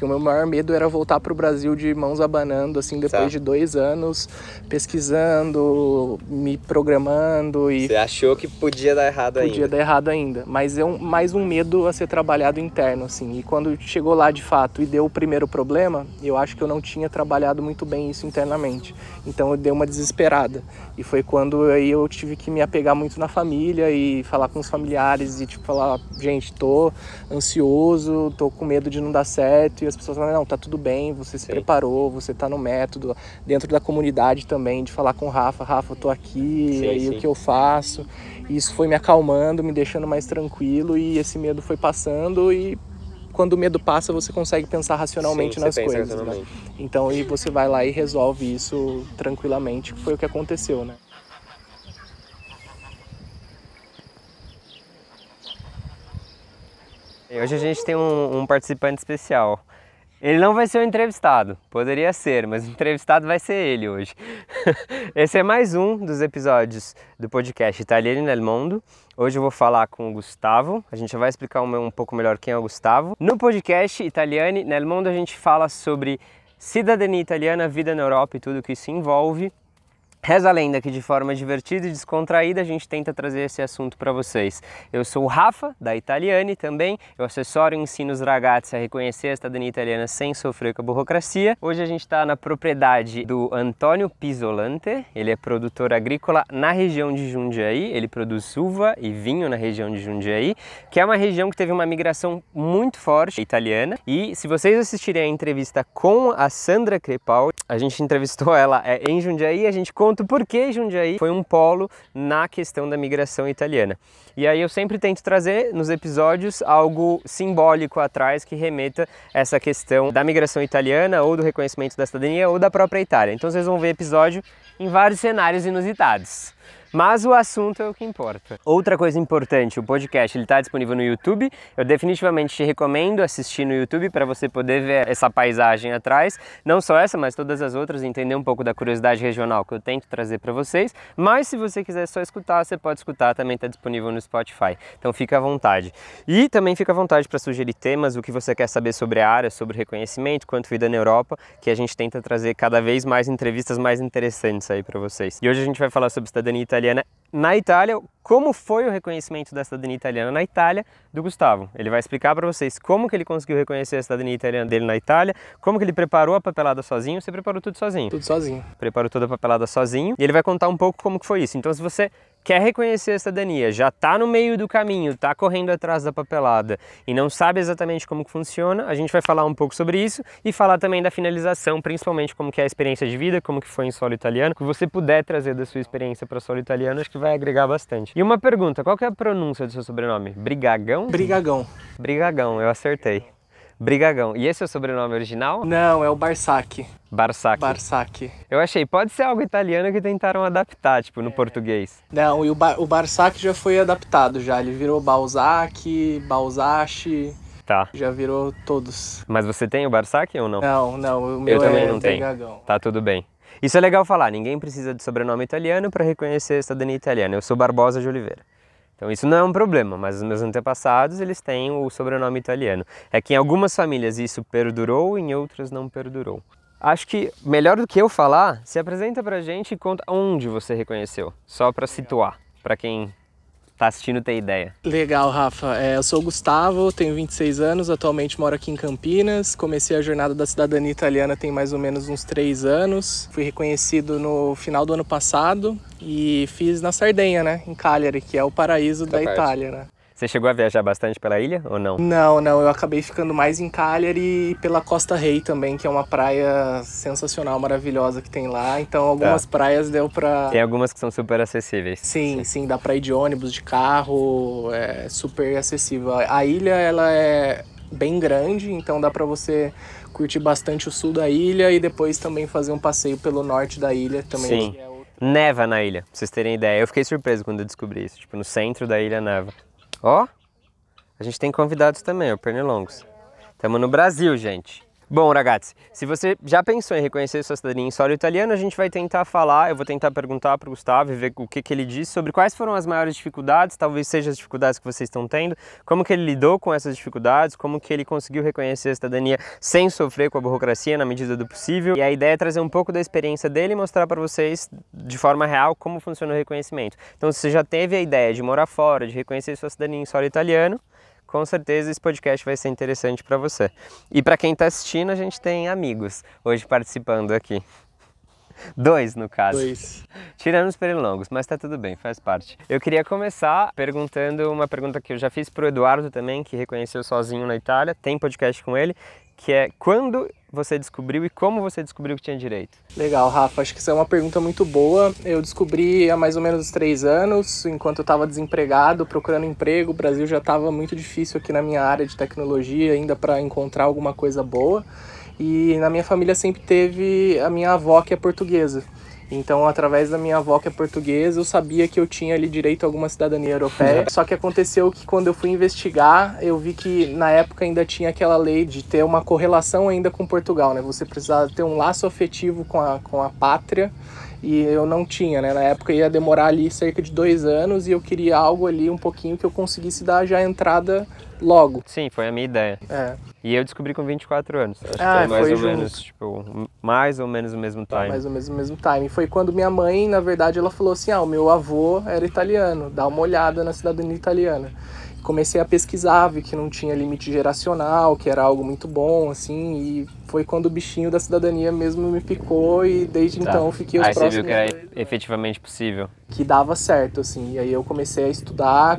que o meu maior medo era voltar para o Brasil de mãos abanando, assim, depois de 2 anos pesquisando, me programando e... Você achou que podia dar errado ainda? Podia dar errado ainda, mas é mais um medo a ser trabalhado interno, assim. E quando chegou lá de fato e deu o primeiro problema, eu acho que eu não tinha trabalhado muito bem isso internamente. Então eu dei uma desesperada. E foi quando aí eu tive que me apegar muito na família e falar com os familiares e tipo falar, gente, tô ansioso, tô com medo de não dar certo. E as pessoas falam, não, tá tudo bem, você se preparou, você tá no método. Dentro da comunidade também, de falar com o Rafa, eu tô aqui, e aí o que eu faço. E isso foi me acalmando, me deixando mais tranquilo e esse medo foi passando e quando o medo passa você consegue pensar racionalmente nas coisas. Né? Então aí você vai lá e resolve isso tranquilamente, que foi o que aconteceu, né? Hoje a gente tem um participante especial. Ele não vai ser o entrevistado, poderia ser, mas o entrevistado vai ser ele hoje. Esse é mais um dos episódios do podcast Italiani nel Mondo. Hoje eu vou falar com o Gustavo, a gente vai explicar um pouco melhor quem é o Gustavo. No podcast Italiani nel Mondo a gente fala sobre cidadania italiana, vida na Europa e tudo que isso envolve. Reza a lenda que de forma divertida e descontraída a gente tenta trazer esse assunto para vocês. Eu sou o Rafa, da Italiani também, eu assessoro e ensino os ragazzi a reconhecer a cidadania italiana sem sofrer com a burocracia. Hoje a gente está na propriedade do Antônio Pisolante, ele é produtor agrícola na região de Jundiaí, ele produz uva e vinho na região de Jundiaí, que é uma região que teve uma migração muito forte italiana. E se vocês assistirem a entrevista com a Sandra Crepaldi, a gente entrevistou ela em Jundiaí, a gente conta por que Jundiaí foi um polo na questão da migração italiana. E aí eu sempre tento trazer nos episódios algo simbólico atrás que remeta essa questão da migração italiana ou do reconhecimento da cidadania ou da própria Itália. Então vocês vão ver episódio em vários cenários inusitados. Mas o assunto é o que importa. Outra coisa importante, o podcast está disponível no YouTube. Eu definitivamente te recomendo assistir no YouTube para você poder ver essa paisagem atrás. Não só essa, mas todas as outras, entender um pouco da curiosidade regional que eu tento trazer para vocês. Mas se você quiser só escutar, você pode escutar, também está disponível no Spotify. Então fica à vontade. E também fica à vontade para sugerir temas, o que você quer saber sobre a área, sobre reconhecimento, quanto vida na Europa, que a gente tenta trazer cada vez mais entrevistas mais interessantes aí para vocês. E hoje a gente vai falar sobre cidadania italiana na Itália, como foi o reconhecimento da cidadania italiana na Itália do Gustavo. Ele vai explicar para vocês como que ele conseguiu reconhecer a cidadania italiana dele na Itália, como que ele preparou a papelada sozinho. Você preparou tudo sozinho? Tudo sozinho. Preparou toda a papelada sozinho e ele vai contar um pouco como que foi isso. Então se você quer reconhecer a cidadania, já está no meio do caminho, está correndo atrás da papelada e não sabe exatamente como que funciona, a gente vai falar um pouco sobre isso e falar também da finalização, principalmente como que é a experiência de vida, como que foi em solo italiano. O que você puder trazer da sua experiência para solo italiano, acho que vai agregar bastante. E uma pergunta, qual que é a pronúncia do seu sobrenome? Brigagão? Brigagão. Brigagão, eu acertei. Brigagão. E esse é o sobrenome original? Não, é o Barsacchi. Barsacchi. Barsacchi. Eu achei, pode ser algo italiano que tentaram adaptar, tipo, no português. Não, e o Barsacchi já foi adaptado já, ele virou Balzac, Balzac, Tá. já virou todos. Mas você tem o Barsacchi ou não? Não, o meu eu também não tenho. Brigagão. Tá tudo bem. Isso é legal falar, ninguém precisa de sobrenome italiano para reconhecer a cidadania italiana. Eu sou Barbosa de Oliveira. Então isso não é um problema, mas os meus antepassados, eles têm o sobrenome italiano. É que em algumas famílias isso perdurou, em outras não perdurou. Acho que melhor do que eu falar, se apresenta pra gente e conta onde você reconheceu, só para situar, para quem tá assistindo ter ideia. Legal, Rafa. Eu sou o Gustavo, tenho 26 anos, atualmente moro aqui em Campinas. Comecei a jornada da cidadania italiana tem mais ou menos uns 3 anos. Fui reconhecido no final do ano passado e fiz na Sardenha, né? Em Cagliari, que é o paraíso da Itália, né? Você chegou a viajar bastante pela ilha ou não? Não, eu acabei ficando mais em Cagliari e pela Costa Rei também, que é uma praia sensacional, maravilhosa que tem lá. Então algumas praias deu pra... Tem algumas que são super acessíveis. Sim, dá pra ir de ônibus, de carro, é super acessível. A ilha, ela é bem grande, então dá pra você curtir bastante o sul da ilha e depois também fazer um passeio pelo norte da ilha também. Sim, neva na ilha, pra vocês terem ideia. Eu fiquei surpreso quando eu descobri isso, tipo, no centro da ilha neva. Ó, a gente tem convidados também, o Pernilongos. Estamos no Brasil, gente. Bom, ragazzi, se você já pensou em reconhecer sua cidadania em solo italiano, a gente vai tentar falar, eu vou tentar perguntar para o Gustavo e ver o que ele disse sobre quais foram as maiores dificuldades, talvez sejam as dificuldades que vocês estão tendo, como que ele lidou com essas dificuldades, como que ele conseguiu reconhecer a cidadania sem sofrer com a burocracia na medida do possível. E a ideia é trazer um pouco da experiência dele e mostrar para vocês de forma real como funciona o reconhecimento. Então, se você já teve a ideia de morar fora, de reconhecer sua cidadania em solo italiano, com certeza esse podcast vai ser interessante para você. E para quem está assistindo, a gente tem amigos hoje participando aqui. 2, no caso. 2. Tirando os pernilongos, mas tá tudo bem, faz parte. Eu queria começar perguntando uma pergunta que eu já fiz pro Eduardo também, que reconheceu sozinho na Itália, tem podcast com ele, que é: quando você descobriu e como você descobriu que tinha direito? Legal, Rafa, acho que isso é uma pergunta muito boa. Eu descobri há mais ou menos 3 anos, enquanto eu estava desempregado, procurando emprego. O Brasil já estava muito difícil aqui na minha área de tecnologia, ainda para encontrar alguma coisa boa. E na minha família sempre teve a minha avó, que é portuguesa. Então, através da minha avó, que é portuguesa, eu sabia que eu tinha ali direito a alguma cidadania europeia. Só que aconteceu que quando eu fui investigar, eu vi que na época ainda tinha aquela lei de ter uma correlação ainda com Portugal, né? Você precisava ter um laço afetivo com a pátria, e eu não tinha, né? Na época ia demorar ali cerca de 2 anos e eu queria algo ali um pouquinho que eu conseguisse dar já a entrada logo. Sim, foi a minha ideia. É. E eu descobri com 24 anos. Acho que foi mais ou junto. menos, tipo, mais ou menos o mesmo time. Mais ou menos o mesmo time. Foi quando minha mãe, na verdade, ela falou assim: o meu avô era italiano, dá uma olhada na cidadania italiana. Comecei a pesquisar, vi que não tinha limite geracional, que era algo muito bom, assim, e foi quando o bichinho da cidadania mesmo me picou e desde então fiquei os próximos... Aí você viu que era efetivamente possível. Que dava certo, assim, e aí eu comecei a estudar,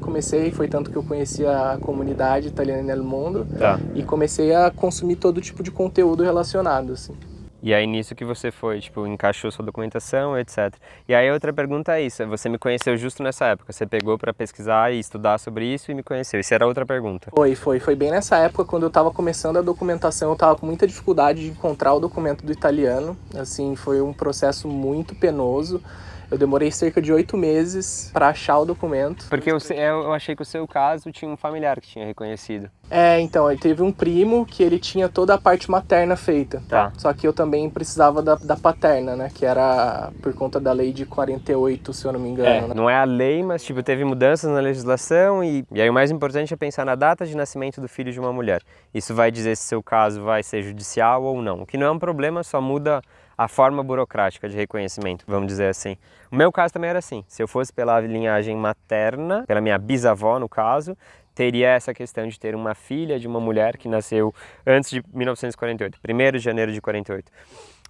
foi tanto que eu conheci a comunidade italiana nel mundo, e comecei a consumir todo tipo de conteúdo relacionado, assim. E aí nisso que você foi, tipo, encaixou sua documentação, etc. E aí outra pergunta é isso: você me conheceu justo nessa época, você pegou para pesquisar e estudar sobre isso e me conheceu. Isso era outra pergunta. Foi bem nessa época, quando eu estava começando a documentação, eu estava com muita dificuldade de encontrar o documento do italiano. Assim, foi um processo muito penoso. Eu demorei cerca de 8 meses para achar o documento. Porque eu achei que o seu caso tinha um familiar que tinha reconhecido. Então, ele teve um primo que ele tinha toda a parte materna feita. Tá. Só que eu também precisava da paterna, né? Que era por conta da lei de 48, se eu não me engano. Né? Não é a lei, mas tipo, teve mudanças na legislação e aí o mais importante é pensar na data de nascimento do filho de uma mulher. Isso vai dizer se seu caso vai ser judicial ou não. O que não é um problema, só muda a forma burocrática de reconhecimento, vamos dizer assim. O meu caso também era assim: se eu fosse pela linhagem materna, pela minha bisavó no caso, teria essa questão de ter uma filha de uma mulher que nasceu antes de 1948, 1º de janeiro de 48.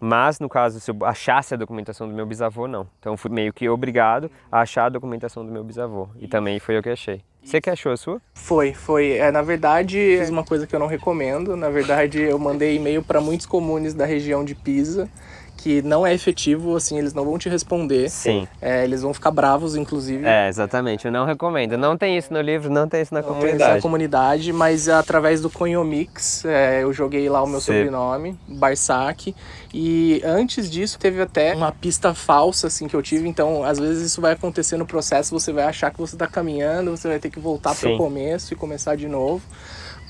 Mas, no caso, se eu achasse a documentação do meu bisavô, não. Então, fui meio que obrigado a achar a documentação do meu bisavô. E também foi eu que achei. Você que achou a sua? Foi. Na verdade, é uma coisa que eu não recomendo. Na verdade, eu mandei e-mail para muitos comunes da região de Pisa, que não é efetivo, assim, eles não vão te responder. Sim. Eles vão ficar bravos, inclusive. Exatamente, eu não recomendo. Não tem isso no livro, não tem isso na comunidade. Tem isso na comunidade, mas através do Coinhomix, eu joguei lá o meu sobrenome, Barsac, e antes disso teve até uma pista falsa, assim, que eu tive. Então, às vezes isso vai acontecer no processo, você vai achar que você está caminhando, você vai ter que voltar para o começo e começar de novo.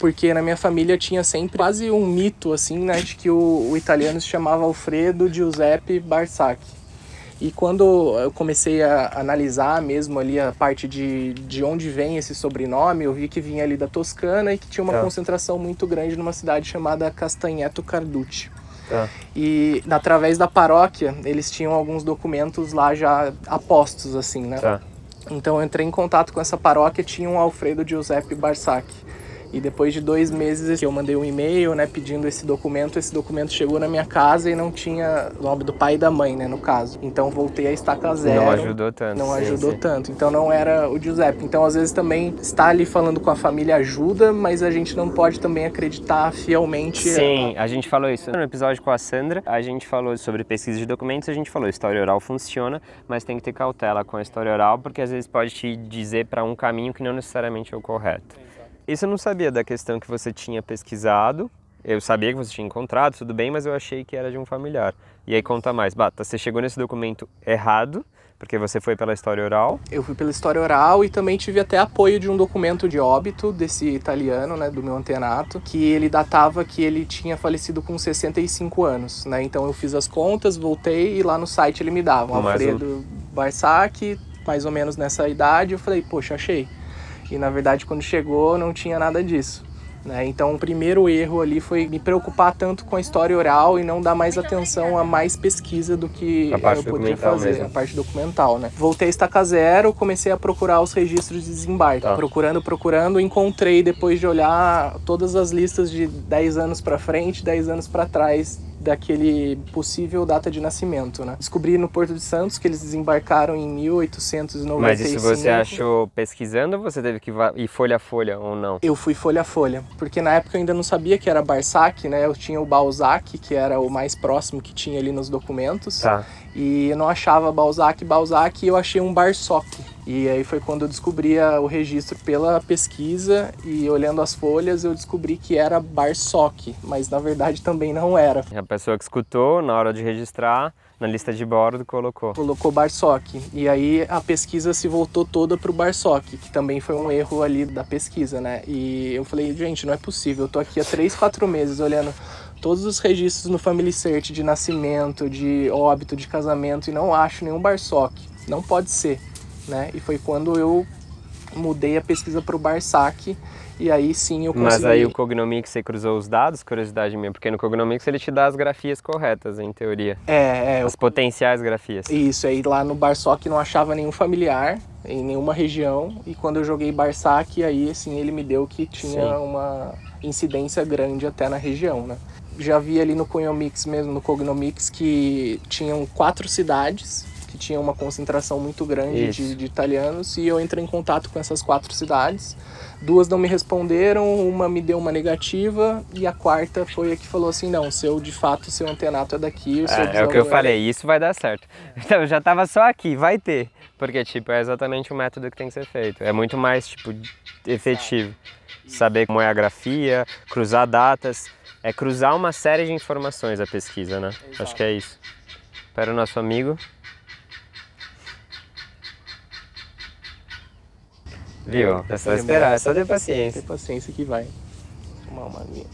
Porque na minha família tinha sempre quase um mito, assim, né, de que o italiano se chamava Alfredo Giuseppe Barsac. E quando eu comecei a analisar mesmo ali a parte de onde vem esse sobrenome, eu vi que vinha ali da Toscana e que tinha uma concentração muito grande numa cidade chamada Castagneto Carducci. E através da paróquia, eles tinham alguns documentos lá já apostos, assim, né? Então eu entrei em contato com essa paróquia, tinha um Alfredo Giuseppe Barsac. E depois de 2 meses que eu mandei um e-mail, né, pedindo esse documento chegou na minha casa e não tinha o nome do pai e da mãe, né, no caso. Então voltei a estaca zero. Não ajudou tanto. Não ajudou tanto. Então não era o Giuseppe. Então às vezes também estar ali falando com a família ajuda, mas a gente não pode também acreditar fielmente. Sim, a gente falou isso no episódio com a Sandra. A gente falou sobre pesquisa de documentos, a gente falou história oral funciona, mas tem que ter cautela com a história oral, porque às vezes pode te dizer para um caminho que não necessariamente é o correto. Isso eu não sabia da questão que você tinha pesquisado Eu sabia que você tinha encontrado, tudo bem, mas eu achei que era de um familiar. E aí conta mais. Bata, você chegou nesse documento errado, porque você foi pela história oral. Eu fui pela história oral e também tive até apoio de um documento de óbito desse italiano, né, do meu antenato, que ele datava que ele tinha falecido com 65 anos, né? Então eu fiz as contas, voltei e lá no site ele me dava um Alfredo Barsac, mais ou menos nessa idade. Eu falei, poxa, achei. E na verdade quando chegou não tinha nada disso. Então o primeiro erro ali foi me preocupar tanto com a história oral e não dar mais atenção a mais pesquisa do que eu podia fazer, mesmo. A parte documental, né? Voltei a estaca zero, comecei a procurar os registros de desembarque. Tá. Procurando, encontrei depois de olhar todas as listas de 10 anos para frente, 10 anos para trás daquele possível data de nascimento, né? Descobri no Porto de Santos que eles desembarcaram em 1895. Mas isso você achou pesquisando ou você teve que ir folha a folha ou não? Eu fui folha a folha, porque na época eu ainda não sabia que era Barsac, né? Eu tinha o Balzac, que era o mais próximo que tinha ali nos documentos. Tá. E eu não achava Balzac, e eu achei um Barsoc. E aí foi quando eu descobri o registro pela pesquisa e olhando as folhas eu descobri que era Barsoc, mas na verdade também não era. A pessoa que escutou, na hora de registrar, na lista de bordo, colocou Barsoc. E aí a pesquisa se voltou toda pro Barsoc, que também foi um erro ali da pesquisa, né? E eu falei, gente, não é possível, eu tô aqui há 3, 4 meses olhando todos os registros no Family Search de nascimento, de óbito, de casamento e não acho nenhum Barsoc. Não pode ser. Né? E foi quando eu mudei a pesquisa para o Barsac e aí sim eu consegui. Mas aí o Cognomics você cruzou os dados, curiosidade minha, porque no Cognomics ele te dá as grafias corretas, em teoria. As potenciais grafias. Isso, aí lá no Barsoc não achava nenhum familiar em nenhuma região e quando eu joguei Barsac aí assim ele me deu que tinha uma incidência grande até na região, né? Já vi ali no Cognomics mesmo, no Cognomics que tinham 4 cidades que tinha uma concentração muito grande de italianos e eu entrei em contato com essas 4 cidades. 2 não me responderam, uma me deu uma negativa e a quarta foi a que falou assim, não, de fato seu antenato é daqui. É o que eu falei, isso vai dar certo. Então eu já tava só aqui, vai ter. Porque tipo, é exatamente o método que tem que ser feito. É muito mais tipo efetivo. Saber como é a grafia, cruzar datas, é cruzar uma série de informações a pesquisa, né? Exato. Acho que é isso. Para o nosso amigo. Viu? É só esperar, é só ter paciência. Ter paciência que vai. Tomar uma aguinha.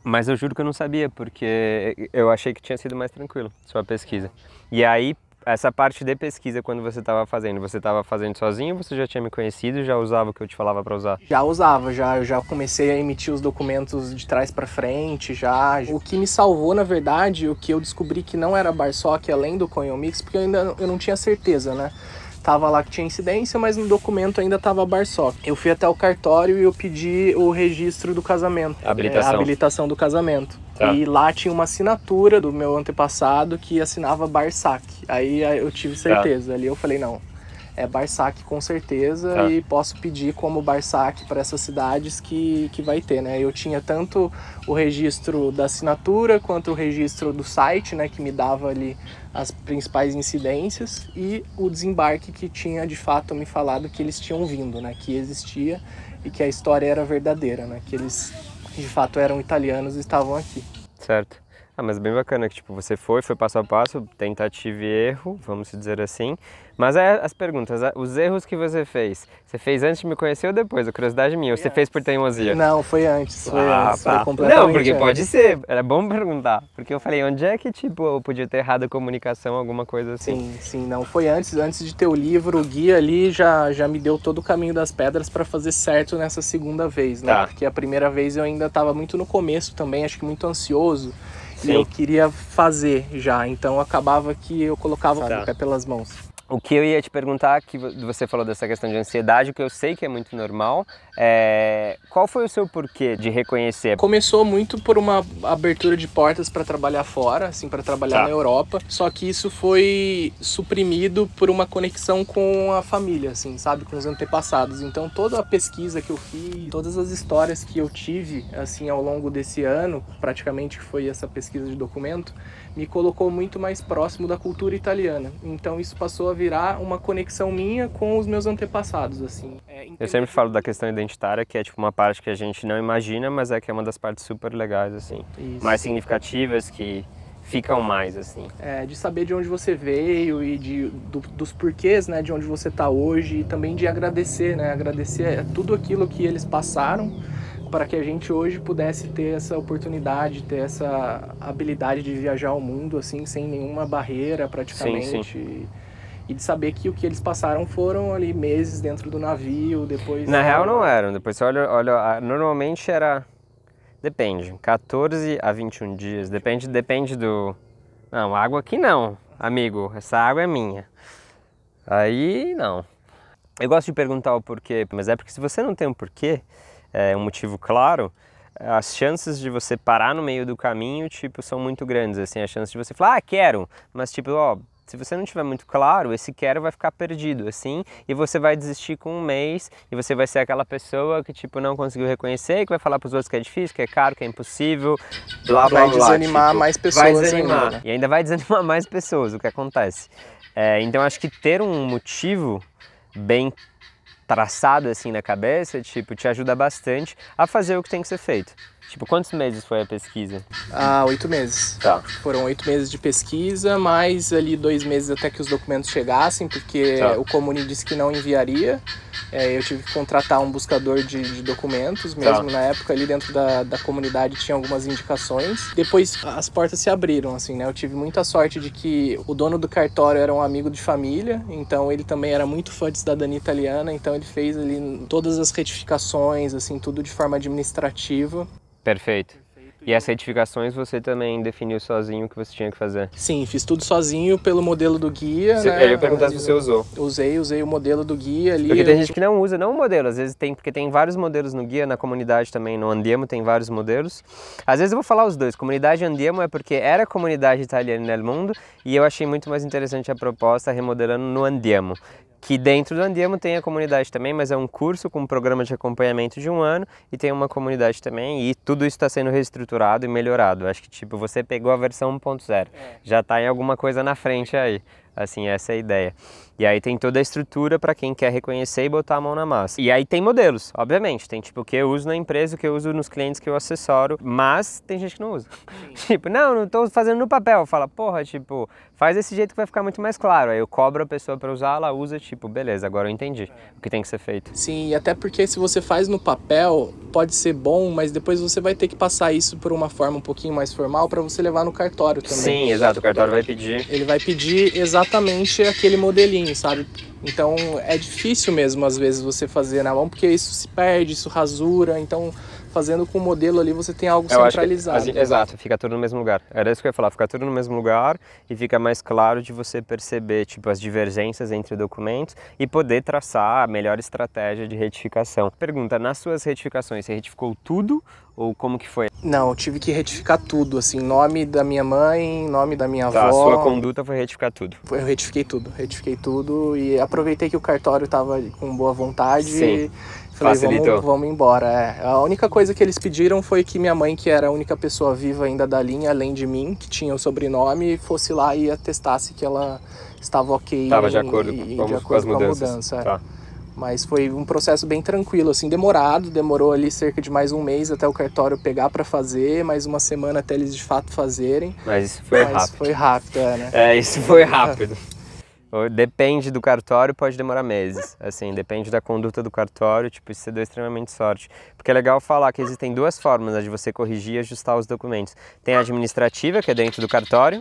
Mas eu juro que eu não sabia, porque eu achei que tinha sido mais tranquilo, sua pesquisa. E aí, essa parte de pesquisa, quando você estava fazendo sozinho ou você já tinha me conhecido e já usava o que eu te falava para usar? Já usava, eu já comecei a emitir os documentos de trás para frente, já. O que me salvou, na verdade, o que eu descobri que não era Barsoc, além do Cognomics, porque eu não tinha certeza, né? Tava lá que tinha incidência, mas no documento ainda tava Barsoc. Eu fui até o cartório e eu pedi o registro do casamento. A habilitação do casamento. Tá. E lá tinha uma assinatura do meu antepassado que assinava Barsac. Aí eu tive certeza. Ali eu falei, não, é Barsac com certeza e posso pedir como Barsac para essas cidades que vai ter, né? Eu tinha tanto o registro da assinatura quanto o registro do site, né, que me dava ali as principais incidências e o desembarque que tinha de fato me falado que eles tinham vindo, né, que existia e que a história era verdadeira, né, que eles de fato eram italianos e estavam aqui. Certo. Mas bem bacana que tipo, você foi passo a passo, tentativa e erro, vamos dizer assim. Mas as perguntas, os erros que você fez antes de me conhecer ou depois? A curiosidade minha, ou você fez por teimosia? Não, foi antes, foi completamente Não, porque antes. pode ser, era bom perguntar. Porque eu falei, onde é que tipo, eu podia ter errado a comunicação, alguma coisa assim? Sim, não, foi antes de ter o livro, o guia ali já me deu todo o caminho das pedras para fazer certo nessa segunda vez, né? Tá. Porque a primeira vez eu ainda estava muito no começo também, acho que muito ansioso. Sim. E eu queria fazer já, então acabava que eu colocava o pé pelas mãos. O que eu ia te perguntar, que você falou dessa questão de ansiedade, que eu sei que é muito normal, qual foi o seu porquê de reconhecer? Começou muito por uma abertura de portas para trabalhar fora, assim, para trabalhar na Europa, só que isso foi suprimido por uma conexão com a família, assim, sabe, com os antepassados. Então toda a pesquisa que eu fiz, todas as histórias que eu tive, assim, ao longo desse ano, praticamente que foi essa pesquisa de documento, me colocou muito mais próximo da cultura italiana. Então isso passou a a virar uma conexão minha com os meus antepassados, assim. Eu sempre falo da questão identitária, que é tipo uma parte que a gente não imagina, mas é que é uma das partes super legais, assim. Isso. Mais significativas, que ficam mais, assim. De saber de onde você veio e dos porquês, né, de onde você está hoje, e também de agradecer, né, agradecer tudo aquilo que eles passaram para que a gente hoje pudesse ter essa oportunidade, ter essa habilidade de viajar ao mundo, assim, sem nenhuma barreira, praticamente. Sim. E de saber que o que eles passaram foram ali meses dentro do navio, depois... Na real não eram, depois você olha, normalmente era... Depende, 14 a 21 dias, depende do... Não, água aqui não, amigo, essa água é minha. Aí não. Eu gosto de perguntar o porquê, mas é porque se você não tem um porquê, um motivo claro, as chances de você parar no meio do caminho, tipo, são muito grandes, assim, a chance de você falar, quero, mas tipo, ó, se você não tiver muito claro, esse quero vai ficar perdido, assim, e você vai desistir com um mês, e você vai ser aquela pessoa que, tipo, não conseguiu reconhecer, que vai falar pros outros que é difícil, que é caro, que é impossível, blá, blá, blá. Vai desanimar tipo, mais pessoas. Vai desanimar, ainda. E ainda vai desanimar mais pessoas, o que acontece. Então, acho que ter um motivo bem traçado, assim, na cabeça, tipo, te ajuda bastante a fazer o que tem que ser feito. Tipo, quantos meses foi a pesquisa? 8 meses. Tá. Foram 8 meses de pesquisa, mais ali 2 meses até que os documentos chegassem, porque o Comuni disse que não enviaria. Eu tive que contratar um buscador de documentos, mesmo na época ali dentro da comunidade tinha algumas indicações. Depois as portas se abriram, assim, né? Eu tive muita sorte de que o dono do cartório era um amigo de família, então ele também era muito fã de cidadania italiana, então ele fez ali todas as retificações, assim, tudo de forma administrativa. Perfeito. E as retificações você também definiu sozinho o que você tinha que fazer? Sim, fiz tudo sozinho pelo modelo do guia, né? Eu ia perguntar se você usou. Usei o modelo do guia ali. Porque tem gente que não usa, não o modelo, às vezes tem, porque tem vários modelos no guia, na comunidade também, no Andiamo tem vários modelos. Às vezes eu vou falar os dois, comunidade Andiamo é porque era comunidade italiana no mundo e eu achei muito mais interessante a proposta remodelando no Andiamo. Que dentro do Andiamo tem a comunidade também, mas é um curso com um programa de acompanhamento de 1 ano e tem uma comunidade também e tudo isso está sendo reestruturado e melhorado. Acho que tipo, você pegou a versão 1.0, já está em alguma coisa na frente aí, assim, essa é a ideia. E aí tem toda a estrutura para quem quer reconhecer e botar a mão na massa. E aí tem modelos, obviamente, tem tipo o que eu uso na empresa, o que eu uso nos clientes que eu assessoro, mas tem gente que não usa. Tipo, não estou fazendo no papel. Fala, porra, tipo, faz desse jeito que vai ficar muito mais claro. Aí eu cobro a pessoa para usar, ela usa, tipo, beleza, agora eu entendi o que tem que ser feito. Sim, e até porque se você faz no papel, pode ser bom, mas depois você vai ter que passar isso por uma forma um pouquinho mais formal para você levar no cartório também. Sim, exato, o cartório vai pedir. Ele vai pedir exatamente aquele modelinho, sabe? Então é difícil mesmo às vezes você fazer na mão, porque isso se perde, isso rasura, então fazendo com o modelo ali você tem algo centralizado. Exato, fica tudo no mesmo lugar. Era isso que eu ia falar, fica tudo no mesmo lugar e fica mais claro de você perceber tipo, as divergências entre documentos e poder traçar a melhor estratégia de retificação. Pergunta, nas suas retificações, você retificou tudo ou como que foi? Não, eu tive que retificar tudo, assim, nome da minha mãe, nome da minha avó. A sua conduta foi retificar tudo? Eu retifiquei tudo e aproveitei que o cartório estava com boa vontade. Sim. Falei, vamos embora. A única coisa que eles pediram foi que minha mãe, que era a única pessoa viva ainda da linha, além de mim, que tinha o sobrenome, fosse lá e atestasse que ela estava ok. Estava de acordo com as mudanças. Tá. Mas foi um processo bem tranquilo, assim, demorou ali cerca de mais um mês até o cartório pegar para fazer, mais uma semana até eles de fato fazerem. Mas isso foi rápido. Foi rápido, né? Isso foi rápido. Depende do cartório, pode demorar meses, assim, depende da conduta do cartório, tipo, isso você deu extremamente sorte. Porque é legal falar que existem duas formas, né, de você corrigir e ajustar os documentos. Tem a administrativa, que é dentro do cartório.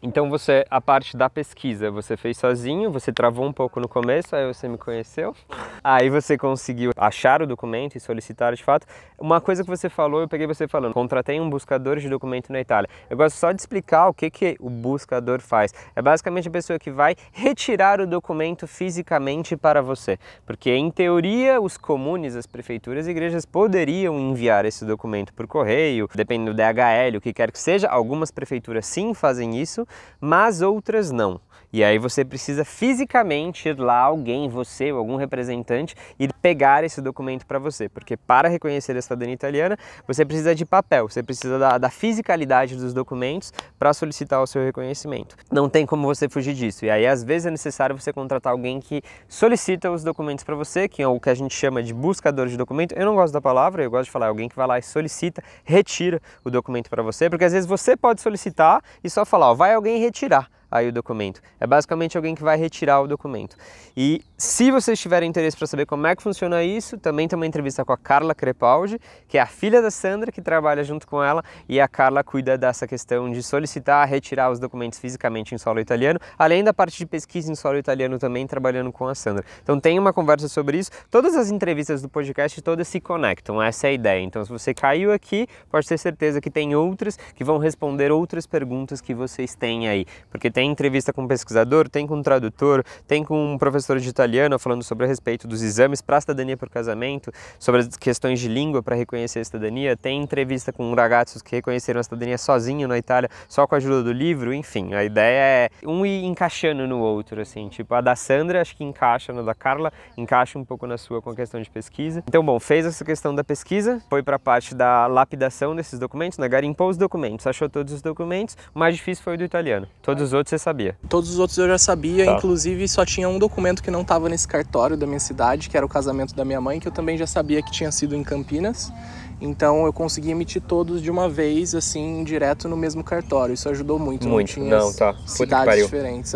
Então a parte da pesquisa, você fez sozinho, você travou um pouco no começo, aí você me conheceu. Aí você conseguiu achar o documento e solicitar de fato. Uma coisa que você falou, eu peguei você falando, contratei um buscador de documento na Itália. Eu gosto só de explicar o que o buscador faz. É basicamente a pessoa que vai retirar o documento fisicamente para você. Porque em teoria os comunes, as prefeituras e igrejas poderiam enviar esse documento por correio, dependendo do DHL, o que quer que seja. Algumas prefeituras sim fazem isso. mas outras não. E aí você precisa fisicamente ir lá, alguém, você ou algum representante, ir pegar esse documento para você. Porque para reconhecer a cidadania italiana, você precisa de papel, você precisa da fisicalidade dos documentos para solicitar o seu reconhecimento. Não tem como você fugir disso. E aí às vezes é necessário você contratar alguém que solicita os documentos para você, que é o que a gente chama de buscador de documento. Eu não gosto da palavra, eu gosto de falar alguém que vai lá e solicita, retira o documento para você, porque às vezes você pode solicitar e só falar, ó, vai alguém retirar aí o documento. É basicamente alguém que vai retirar o documento. E se vocês tiverem interesse para saber como é que funciona isso, também tem uma entrevista com a Carla Crepaldi, que é a filha da Sandra, que trabalha junto com ela, e a Carla cuida dessa questão de solicitar, retirar os documentos fisicamente em solo italiano, além da parte de pesquisa em solo italiano também, trabalhando com a Sandra. Então tem uma conversa sobre isso. Todas as entrevistas do podcast, todas se conectam, essa é a ideia. Então se você caiu aqui, pode ter certeza que tem outras que vão responder outras perguntas que vocês têm aí, porque tem entrevista com um pesquisador, tem com um tradutor, tem com um professor de italiano falando sobre a respeito dos exames para a cidadania por casamento, sobre as questões de língua para reconhecer a cidadania, tem entrevista com ragazzi que reconheceram a cidadania sozinho na Itália, só com a ajuda do livro, enfim, a ideia é um ir encaixando no outro, assim, tipo a da Sandra acho que encaixa no da Carla, encaixa um pouco na sua com a questão de pesquisa. Então, bom, fez essa questão da pesquisa, foi para a parte da lapidação desses documentos, né, garimpou os documentos, achou todos os documentos, o mais difícil foi o do italiano, todos os outros você sabia? Todos os outros eu já sabia, inclusive só tinha um documento que não estava nesse cartório da minha cidade, que era o casamento da minha mãe, que eu também já sabia que tinha sido em Campinas. Então eu consegui emitir todos de uma vez, assim, direto no mesmo cartório. Isso ajudou muito. Muito, não tinha cidades diferentes,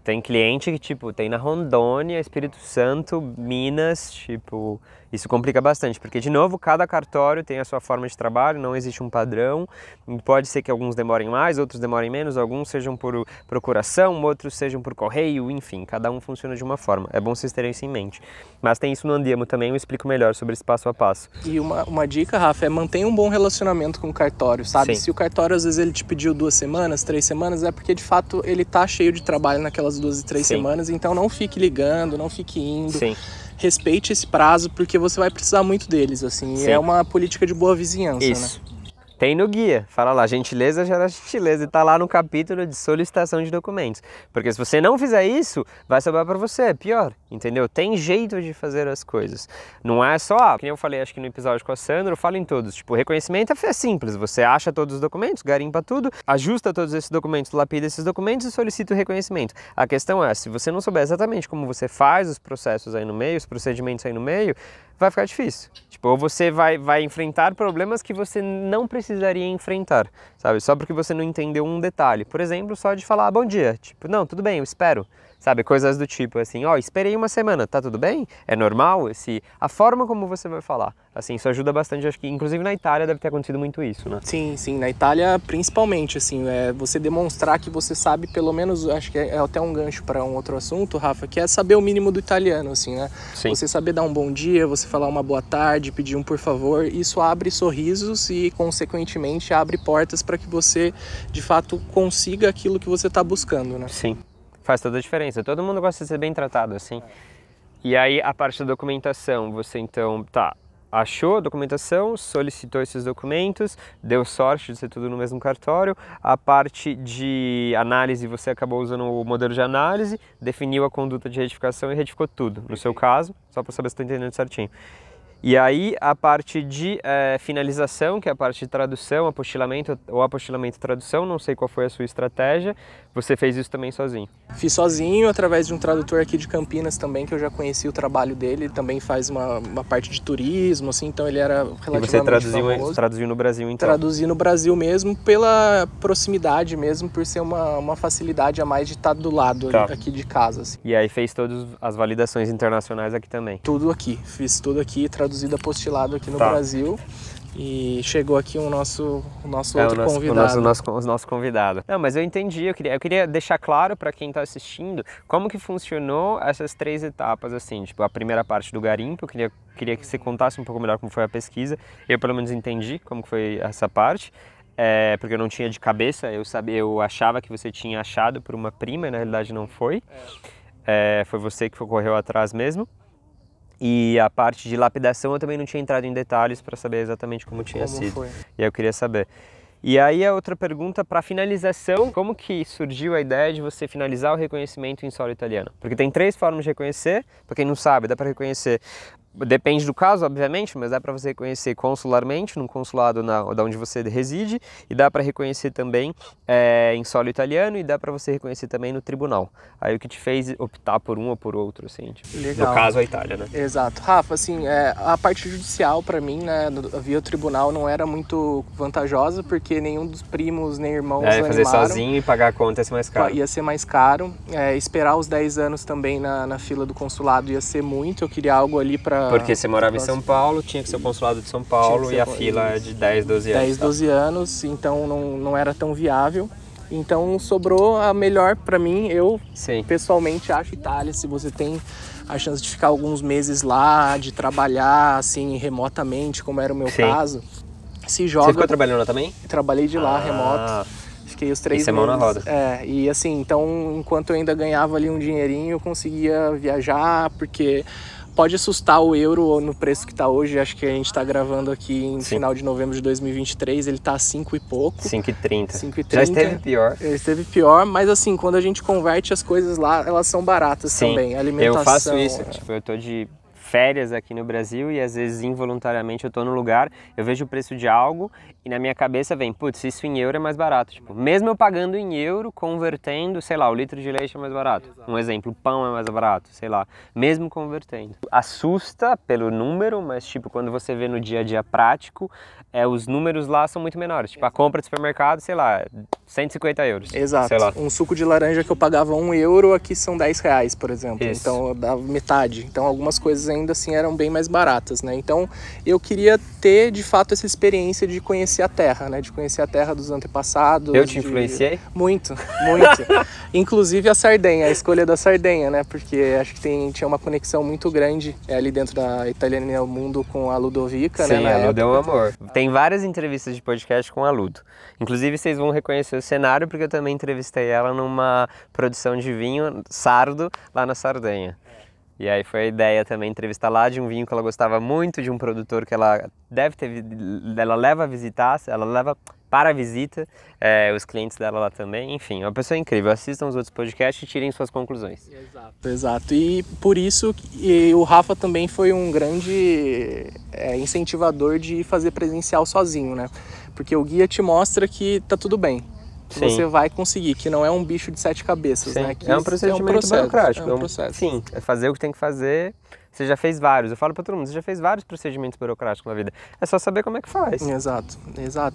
Tem cliente que, tipo, tem na Rondônia, Espírito Santo, Minas, tipo, isso complica bastante, porque, de novo, cada cartório tem a sua forma de trabalho, não existe um padrão, pode ser que alguns demorem mais, outros demorem menos, alguns sejam por procuração, outros sejam por correio, enfim, cada um funciona de uma forma, é bom vocês terem isso em mente. Mas tem isso no Andiamo também, eu explico melhor sobre esse passo a passo. E uma dica, Rafa, é mantenha um bom relacionamento com o cartório, sabe? Sim. Se o cartório, às vezes, ele te pediu 2 semanas, 3 semanas, é porque, de fato, ele tá cheio de trabalho naquelas 2 e 3 semanas, então não fique ligando, não fique indo. Sim. Respeite esse prazo, porque você vai precisar muito deles, assim. Sim. É uma política de boa vizinhança, isso. né? Tem no guia, fala lá, gentileza gera gentileza, e tá lá no capítulo de solicitação de documentos. Porque se você não fizer isso, vai sobrar para você, é pior, entendeu? Tem jeito de fazer as coisas. Não é só, que nem eu falei acho que no episódio com a Sandra, eu falo em todos, tipo, reconhecimento é simples, você acha todos os documentos, garimpa tudo, ajusta todos esses documentos, lapida esses documentos e solicita o reconhecimento. A questão é, se você não souber exatamente como você faz os processos aí no meio, os procedimentos aí no meio, vai ficar difícil. Tipo, ou você vai enfrentar problemas que você não precisaria enfrentar, sabe? Só porque você não entendeu um detalhe. Por exemplo, só de falar bom dia. Tipo, não, tudo bem, eu espero. Sabe, coisas do tipo assim, ó, esperei uma semana, tá tudo bem? É normal? A forma como você vai falar, assim, isso ajuda bastante, acho que inclusive na Itália deve ter acontecido muito isso, né? Sim, na Itália principalmente, assim, você demonstrar que você sabe pelo menos, acho que é até um gancho para um outro assunto, Rafa, que é saber o mínimo do italiano, assim, né? Sim. Você saber dar um bom dia, você falar uma boa tarde, pedir um por favor, isso abre sorrisos e, consequentemente, abre portas para que você, de fato, consiga aquilo que você está buscando, né? Sim. Faz toda a diferença, todo mundo gosta de ser bem tratado, assim. E aí, a parte da documentação, você então, achou a documentação, solicitou esses documentos, deu sorte de ser tudo no mesmo cartório. A parte de análise, você acabou usando o modelo de análise, definiu a conduta de retificação e retificou tudo, no seu caso, só para saber se estou entendendo certinho. E aí a parte de finalização, que é a parte de tradução, apostilamento ou apostilamento e tradução, não sei qual foi a sua estratégia, você fez isso também sozinho? Fiz sozinho, através de um tradutor aqui de Campinas também, que eu já conheci o trabalho dele, ele também faz uma parte de turismo, assim, então ele era relativamente famoso. Você traduziu no Brasil então? Traduzi no Brasil mesmo, pela proximidade mesmo, por ser uma facilidade a mais de estar do lado aqui de casa. Assim. E aí fez todas as validações internacionais aqui também? Tudo aqui, fiz tudo aqui, traduzido apostilado aqui no Brasil. E chegou aqui o nosso outro convidado. O nosso convidado. Não, mas eu entendi, eu queria deixar claro para quem está assistindo como que funcionou essas 3 etapas, assim, tipo, a primeira parte do garimpo, eu queria que você contasse um pouco melhor como foi a pesquisa, eu pelo menos entendi como que foi essa parte, porque eu não tinha de cabeça, eu achava que você tinha achado por uma prima, e na realidade não foi, foi você que correu atrás mesmo. E a parte de lapidação eu também não tinha entrado em detalhes para saber exatamente como tinha sido. Foi. E aí eu queria saber. E aí a outra pergunta, para finalização, como que surgiu a ideia de você finalizar o reconhecimento em solo italiano? Porque tem 3 formas de reconhecer, para quem não sabe, dá para reconhecer, depende do caso, obviamente, mas dá para você reconhecer consularmente, num consulado da onde você reside, e dá para reconhecer também em solo italiano, e dá para você reconhecer também no tribunal. Aí o que te fez optar por um ou por outro, assim, tipo, Legal. No caso a Itália, né? Exato. Rafa, assim, a parte judicial para mim, né, via tribunal não era muito vantajosa, porque nenhum dos primos nem irmãos animaram. Fazer sozinho e pagar a conta ia ser mais caro. Ia ser mais caro. Esperar os 10 anos também na fila do consulado ia ser muito. Eu queria algo ali para... Porque você morava em São Paulo, tinha que ser o consulado de São Paulo e a fila é de 10, 12 anos. 10, 12 anos, então não era tão viável. Então sobrou a melhor para mim. Eu pessoalmente acho Itália, se você tem a chance de ficar alguns meses lá, de trabalhar assim remotamente, como era o meu caso, se joga. Você ficou trabalhando lá também? Trabalhei de lá, remoto. Fiquei os 3 meses. Mão na roda. E assim, então enquanto eu ainda ganhava ali um dinheirinho, eu conseguia viajar, porque pode assustar o euro no preço que está hoje. Acho que a gente está gravando aqui em final de novembro de 2023, ele está a 5 e pouco. 5,30. 5,30. Já esteve pior. Esteve pior, mas assim, quando a gente converte as coisas lá, elas são baratas também. Alimentação. Eu faço isso, tipo, eu tô de férias aqui no Brasil e às vezes involuntariamente eu tô num lugar, eu vejo o preço de algo e na minha cabeça vem, putz, isso em euro é mais barato. Tipo, mesmo eu pagando em euro, convertendo, sei lá, o litro de leite é mais barato. Um exemplo, o pão é mais barato, sei lá, mesmo convertendo. Assusta pelo número, mas tipo, quando você vê no dia a dia prático, os números lá são muito menores. Tipo, a compra de supermercado, sei lá, 150 euros. Exato. Sei lá. Um suco de laranja que eu pagava 1 euro, aqui são 10 reais, por exemplo. Isso. Então, dava metade. Então, algumas coisas ainda assim eram bem mais baratas, né? Então, eu queria ter, de fato, essa experiência de conhecer a terra, né? De conhecer a terra dos antepassados. Eu te influenciei? Muito, muito. Inclusive a Sardenha, a escolha da Sardenha, né? Porque acho que tinha uma conexão muito grande ali dentro da Italiana ao Mundo com a Ludovica, né? Sim, a Ludo é um amor. Tem várias entrevistas de podcast com a Ludo. Inclusive, vocês vão reconhecer o cenário, porque eu também entrevistei ela numa produção de vinho Sardo, lá na Sardenha. E aí foi a ideia também entrevistar lá de um vinho que ela gostava muito, de um produtor que ela ela leva a visitar, ela leva para a visita os clientes dela lá também. Enfim, uma pessoa incrível. Assistam os outros podcasts e tirem suas conclusões. Exato. E por isso o Rafa também foi um grande incentivador de fazer presencial sozinho, né? Porque o guia te mostra que tá tudo bem. Que você vai conseguir, que não é um bicho de 7 cabeças, né? Que é um procedimento burocrático. É um processo. Sim, é fazer o que tem que fazer. Você já fez vários, eu falo para todo mundo, você já fez vários procedimentos burocráticos na vida. É só saber como é que faz. Exato.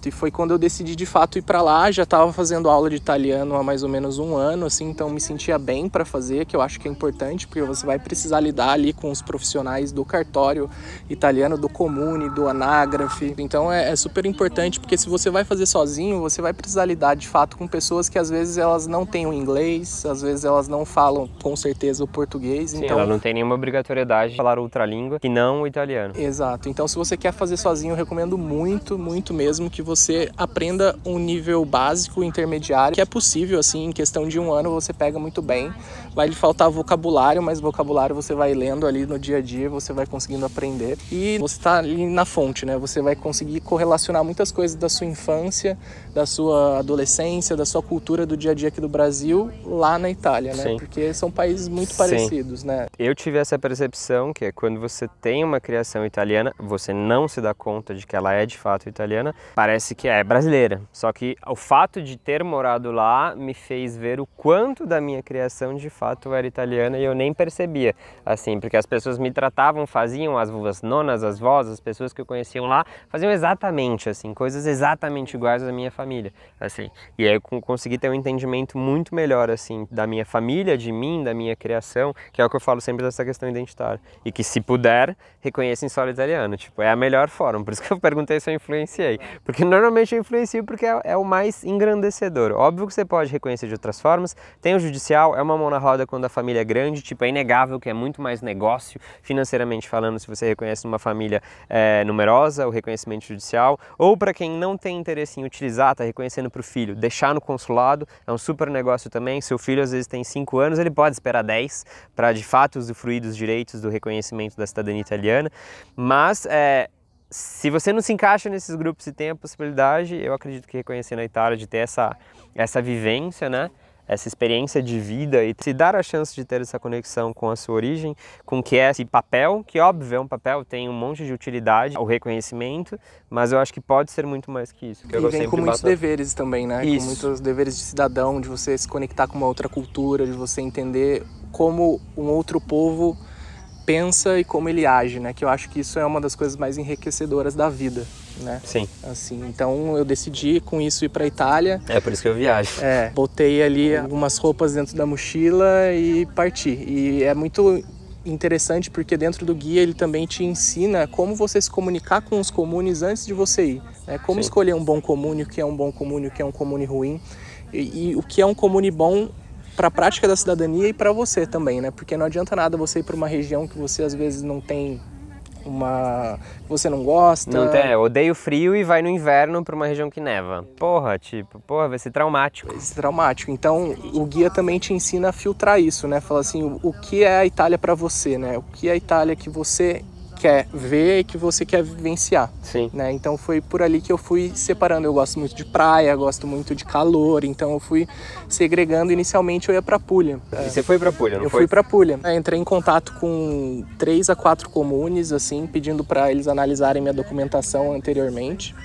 E foi quando eu decidi de fato ir para lá, já estava fazendo aula de italiano há mais ou menos 1 ano, assim, então me sentia bem para fazer, que eu acho que é importante, porque você vai precisar lidar ali com os profissionais do cartório italiano, do comune, do anágrafe. Então é super importante, porque se você vai fazer sozinho, você vai precisar lidar de fato com pessoas que às vezes elas não têm o inglês, às vezes elas não falam com certeza o português. Sim, então ela não tem nenhuma obrigatoriedade de falar outra língua que não o italiano. Exato. Então, se você quer fazer sozinho, eu recomendo muito, muito mesmo que você aprenda um nível básico, intermediário, que é possível, assim, em questão de 1 ano você pega muito bem. Vai lhe faltar vocabulário, mas vocabulário você vai lendo ali no dia a dia, você vai conseguindo aprender. E você está ali na fonte, né? Você vai conseguir correlacionar muitas coisas da sua infância, da sua adolescência, da sua cultura do dia a dia aqui do Brasil, lá na Itália, né? Sim. Porque são países muito parecidos, né? Eu tive essa percepção que quando você tem uma criação italiana, você não se dá conta de que ela é de fato italiana, parece que é brasileira. Só que o fato de ter morado lá me fez ver o quanto da minha criação de fato era italiana e eu nem percebia, assim, porque as pessoas me tratavam, faziam, as nonas, as vós, as pessoas que eu conheciam lá, faziam exatamente, assim, coisas exatamente iguais à minha família, assim. E aí eu consegui ter um entendimento muito melhor, assim, da minha família, de mim, da minha criação, que é o que eu falo sempre dessa questão identitária. E que se puder, reconheça em solo italiano. Tipo, é a melhor forma. Por isso que eu perguntei se eu influenciei. Porque normalmente eu influencio porque é o mais engrandecedor. Óbvio que você pode reconhecer de outras formas. Tem o judicial, é uma mão na roda quando a família é grande. Tipo, é inegável que é muito mais negócio, financeiramente falando, se você reconhece uma família numerosa, o reconhecimento judicial. Ou para quem não tem interesse em utilizar, tá reconhecendo para o filho, deixar no consulado, é um super negócio também. Seu filho às vezes tem 5 anos, ele pode esperar 10 para de fato usufruir dos direitos do reconhecimento da cidadania italiana, mas se você não se encaixa nesses grupos e tem a possibilidade, eu acredito que reconhecer na Itália, de ter essa vivência, né? Essa experiência de vida e se dar a chance de ter essa conexão com a sua origem, com o que é esse papel, que óbvio é um papel, tem um monte de utilidade, o reconhecimento, mas eu acho que pode ser muito mais que isso. Que e vem com muitos deveres também, né? Isso. Com muitos deveres de cidadão, de você se conectar com uma outra cultura, de você entender como um outro povo pensa e como ele age, né? Que eu acho que isso é uma das coisas mais enriquecedoras da vida, né? Sim. Assim, então eu decidi com isso ir para Itália. É por isso que eu viajo. Botei ali algumas roupas dentro da mochila e parti. E é muito interessante porque dentro do guia ele também te ensina como você se comunicar com os comunes antes de você ir, né? Como Sim. escolher um bom comune, o que é um bom comune, o que é um comune ruim e o que é um comune bom para a prática da cidadania e para você também, né? Porque não adianta nada você ir para uma região que você às vezes não tem que você não gosta. Não tem, odeia o frio e vai no inverno para uma região que neva. Porra, vai ser traumático. Vai ser traumático. Então, o guia também te ensina a filtrar isso, né? Fala assim, o que é a Itália para você, né? O que é a Itália que você quer ver e que você quer vivenciar. Sim. Né? Então foi por ali que eu fui separando. Eu gosto muito de praia, gosto muito de calor, então eu fui segregando. Inicialmente eu ia para Puglia. E você foi para Puglia, não foi? Eu fui para Puglia. Entrei em contato com 3 a 4 comunes, assim, pedindo para eles analisarem minha documentação anteriormente.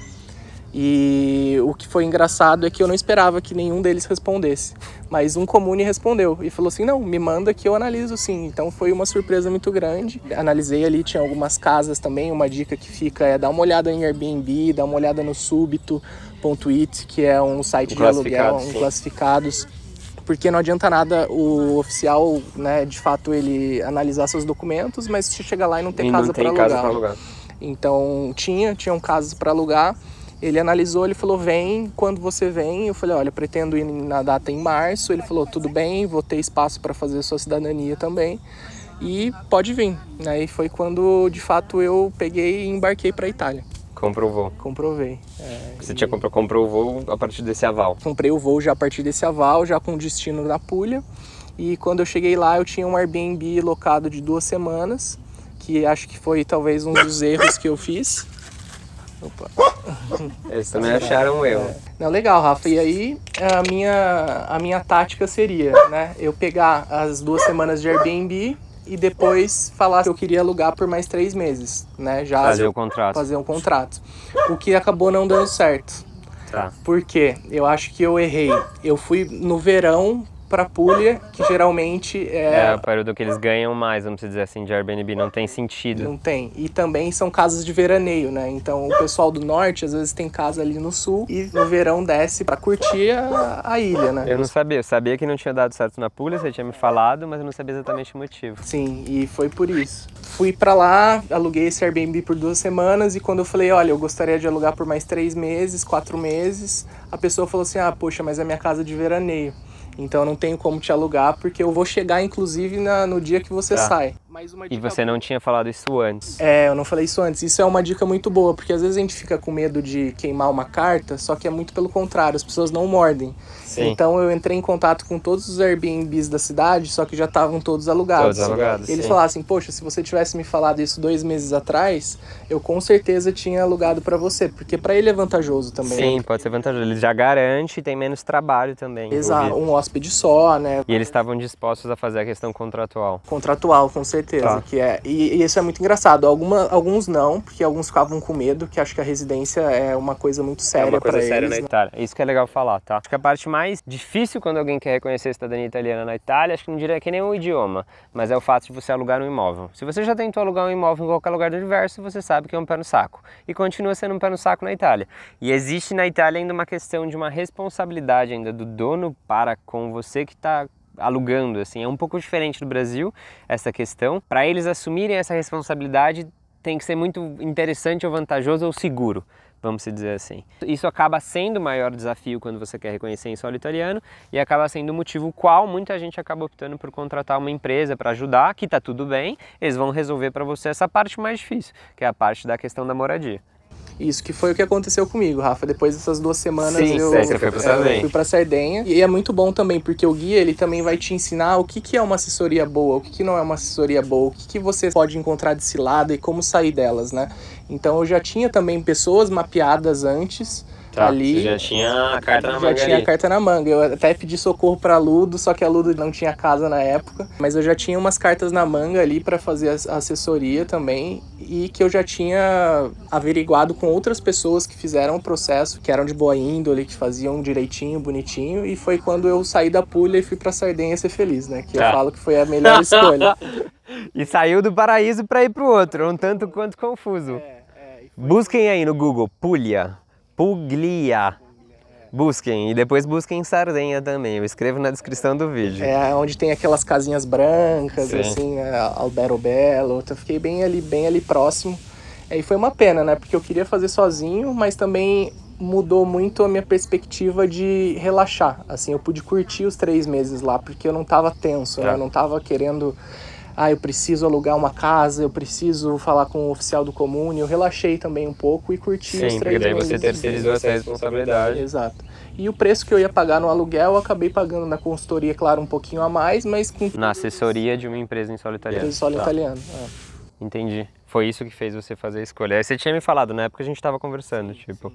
E o que foi engraçado é que eu não esperava que nenhum deles respondesse. Mas um comune respondeu e falou assim, não, me manda que eu analiso sim. Então foi uma surpresa muito grande. Analisei ali, tinha algumas casas também. Uma dica que fica é dar uma olhada em Airbnb, dar uma olhada no Subito.it, que é um site de aluguel, classificados. Porque não adianta nada o oficial, né, de fato, ele analisar seus documentos, mas se chegar lá e não ter casa para alugar. Então tinham casas para alugar. Ele analisou, ele falou, vem, quando você vem? Eu falei, olha, pretendo ir na data em março. Ele falou, tudo bem, vou ter espaço para fazer sua cidadania também e pode vir. Aí foi quando, de fato, eu peguei e embarquei para a Itália. Comprou o voo? Comprovei. Você comprou o voo a partir desse aval? Comprei o voo já a partir desse aval, já com destino na Puglia. E quando eu cheguei lá, eu tinha um Airbnb locado de 2 semanas, que acho que foi talvez um dos erros que eu fiz. Opa. Eles também acharam um erro. Não, legal, Rafa. E aí a minha tática seria, né, eu pegar as 2 semanas de Airbnb e depois falar que eu queria alugar por mais 3 meses, né? Já fazer um contrato. O que acabou não dando certo. Tá. Por quê? Eu acho que eu errei. Eu fui no verão para Puglia, que geralmente é o período que eles ganham mais, vamos dizer assim, de Airbnb, não tem sentido. Não tem. E também são casas de veraneio, né? Então o pessoal do norte às vezes tem casa ali no sul e no verão desce para curtir a ilha, né? Eu não sabia, eu sabia que não tinha dado certo na Puglia, você tinha me falado, mas eu não sabia exatamente o motivo. Sim, e foi por isso. Fui para lá, aluguei esse Airbnb por 2 semanas e quando eu falei, olha, eu gostaria de alugar por mais 3 meses, 4 meses, a pessoa falou assim, poxa, mas é minha casa de veraneio. Então eu não tenho como te alugar porque eu vou chegar inclusive no dia que você sai. Mas uma dica e você não tinha falado isso antes? Eu não falei isso antes. Isso é uma dica muito boa, porque às vezes a gente fica com medo de queimar uma carta, só que é muito pelo contrário, as pessoas não mordem. Sim. Então eu entrei em contato com todos os Airbnbs da cidade, só que já estavam todos alugados. Todos alugados, Eles sim. falaram assim, poxa, se você tivesse me falado isso 2 meses atrás, eu com certeza tinha alugado para você, porque para ele é vantajoso também. Sim, né? pode ser vantajoso. Ele já garante e tem menos trabalho também. Exato, um hóspede só, né? E eles estavam dispostos a fazer a questão contratual. Contratual, com certeza. Tá. Que é, e isso é muito engraçado. Alguns não, porque alguns ficavam com medo, que acho que a residência é uma coisa muito séria para eles. Séria na Itália. Isso que é legal falar, tá? Acho que a parte mais difícil quando alguém quer reconhecer a cidadania italiana na Itália, acho que não diria que nem o idioma, mas é o fato de você alugar um imóvel. Se você já tentou alugar um imóvel em qualquer lugar do universo, você sabe que é um pé no saco. E continua sendo um pé no saco na Itália. E existe na Itália ainda uma questão de uma responsabilidade ainda do dono para com você que está alugando, assim, é um pouco diferente do Brasil essa questão. Para eles assumirem essa responsabilidade tem que ser muito interessante ou vantajoso ou seguro, vamos dizer assim. Isso acaba sendo o maior desafio quando você quer reconhecer em solo italiano e acaba sendo o motivo qual muita gente acaba optando por contratar uma empresa para ajudar, que tá tudo bem, eles vão resolver para você essa parte mais difícil, que é a parte da questão da moradia. Isso, que foi o que aconteceu comigo, Rafa. Depois dessas 2 semanas você foi pra Sardenha. Fui pra Sardenha. E é muito bom também, porque o guia, ele também vai te ensinar o que é uma assessoria boa, o que não é uma assessoria boa, o que você pode encontrar de cilada e como sair delas, né? Então eu já tinha também pessoas mapeadas antes, ali. Você já tinha a carta na manga. Já tinha a carta na manga. Eu até pedi socorro pra Ludo, só que a Ludo não tinha casa na época. Mas eu já tinha umas cartas na manga ali pra fazer a assessoria também. E que eu já tinha averiguado com outras pessoas que fizeram o processo, que eram de boa índole, que faziam direitinho, bonitinho. E foi quando eu saí da Puglia e fui pra Sardenha ser feliz, né? Que eu falo que foi a melhor escolha. E saiu do paraíso pra ir pro outro, um tanto quanto confuso. Busquem aí no Google, Puglia. Busquem, e depois busquem Sardenha também, eu escrevo na descrição do vídeo. É, onde tem aquelas casinhas brancas, Sim. assim, né, Alberobello, eu fiquei bem ali próximo. E foi uma pena, né, porque eu queria fazer sozinho, mas também mudou muito a minha perspectiva de relaxar, assim, eu pude curtir os 3 meses lá, porque eu não tava tenso, né, eu não tava querendo... eu preciso alugar uma casa, eu preciso falar com o oficial do comune. Eu relaxei também um pouco e curti os 3 meses. Sim, porque daí você terceirizou essa responsabilidade. Exato. E o preço que eu ia pagar no aluguel, eu acabei pagando na consultoria, claro, um pouquinho a mais, mas... Na assessoria de uma empresa em solo italiano. Empresa em solo italiano, Entendi. Foi isso que fez você fazer a escolha. Aí você tinha me falado, na época a gente tava conversando, tipo...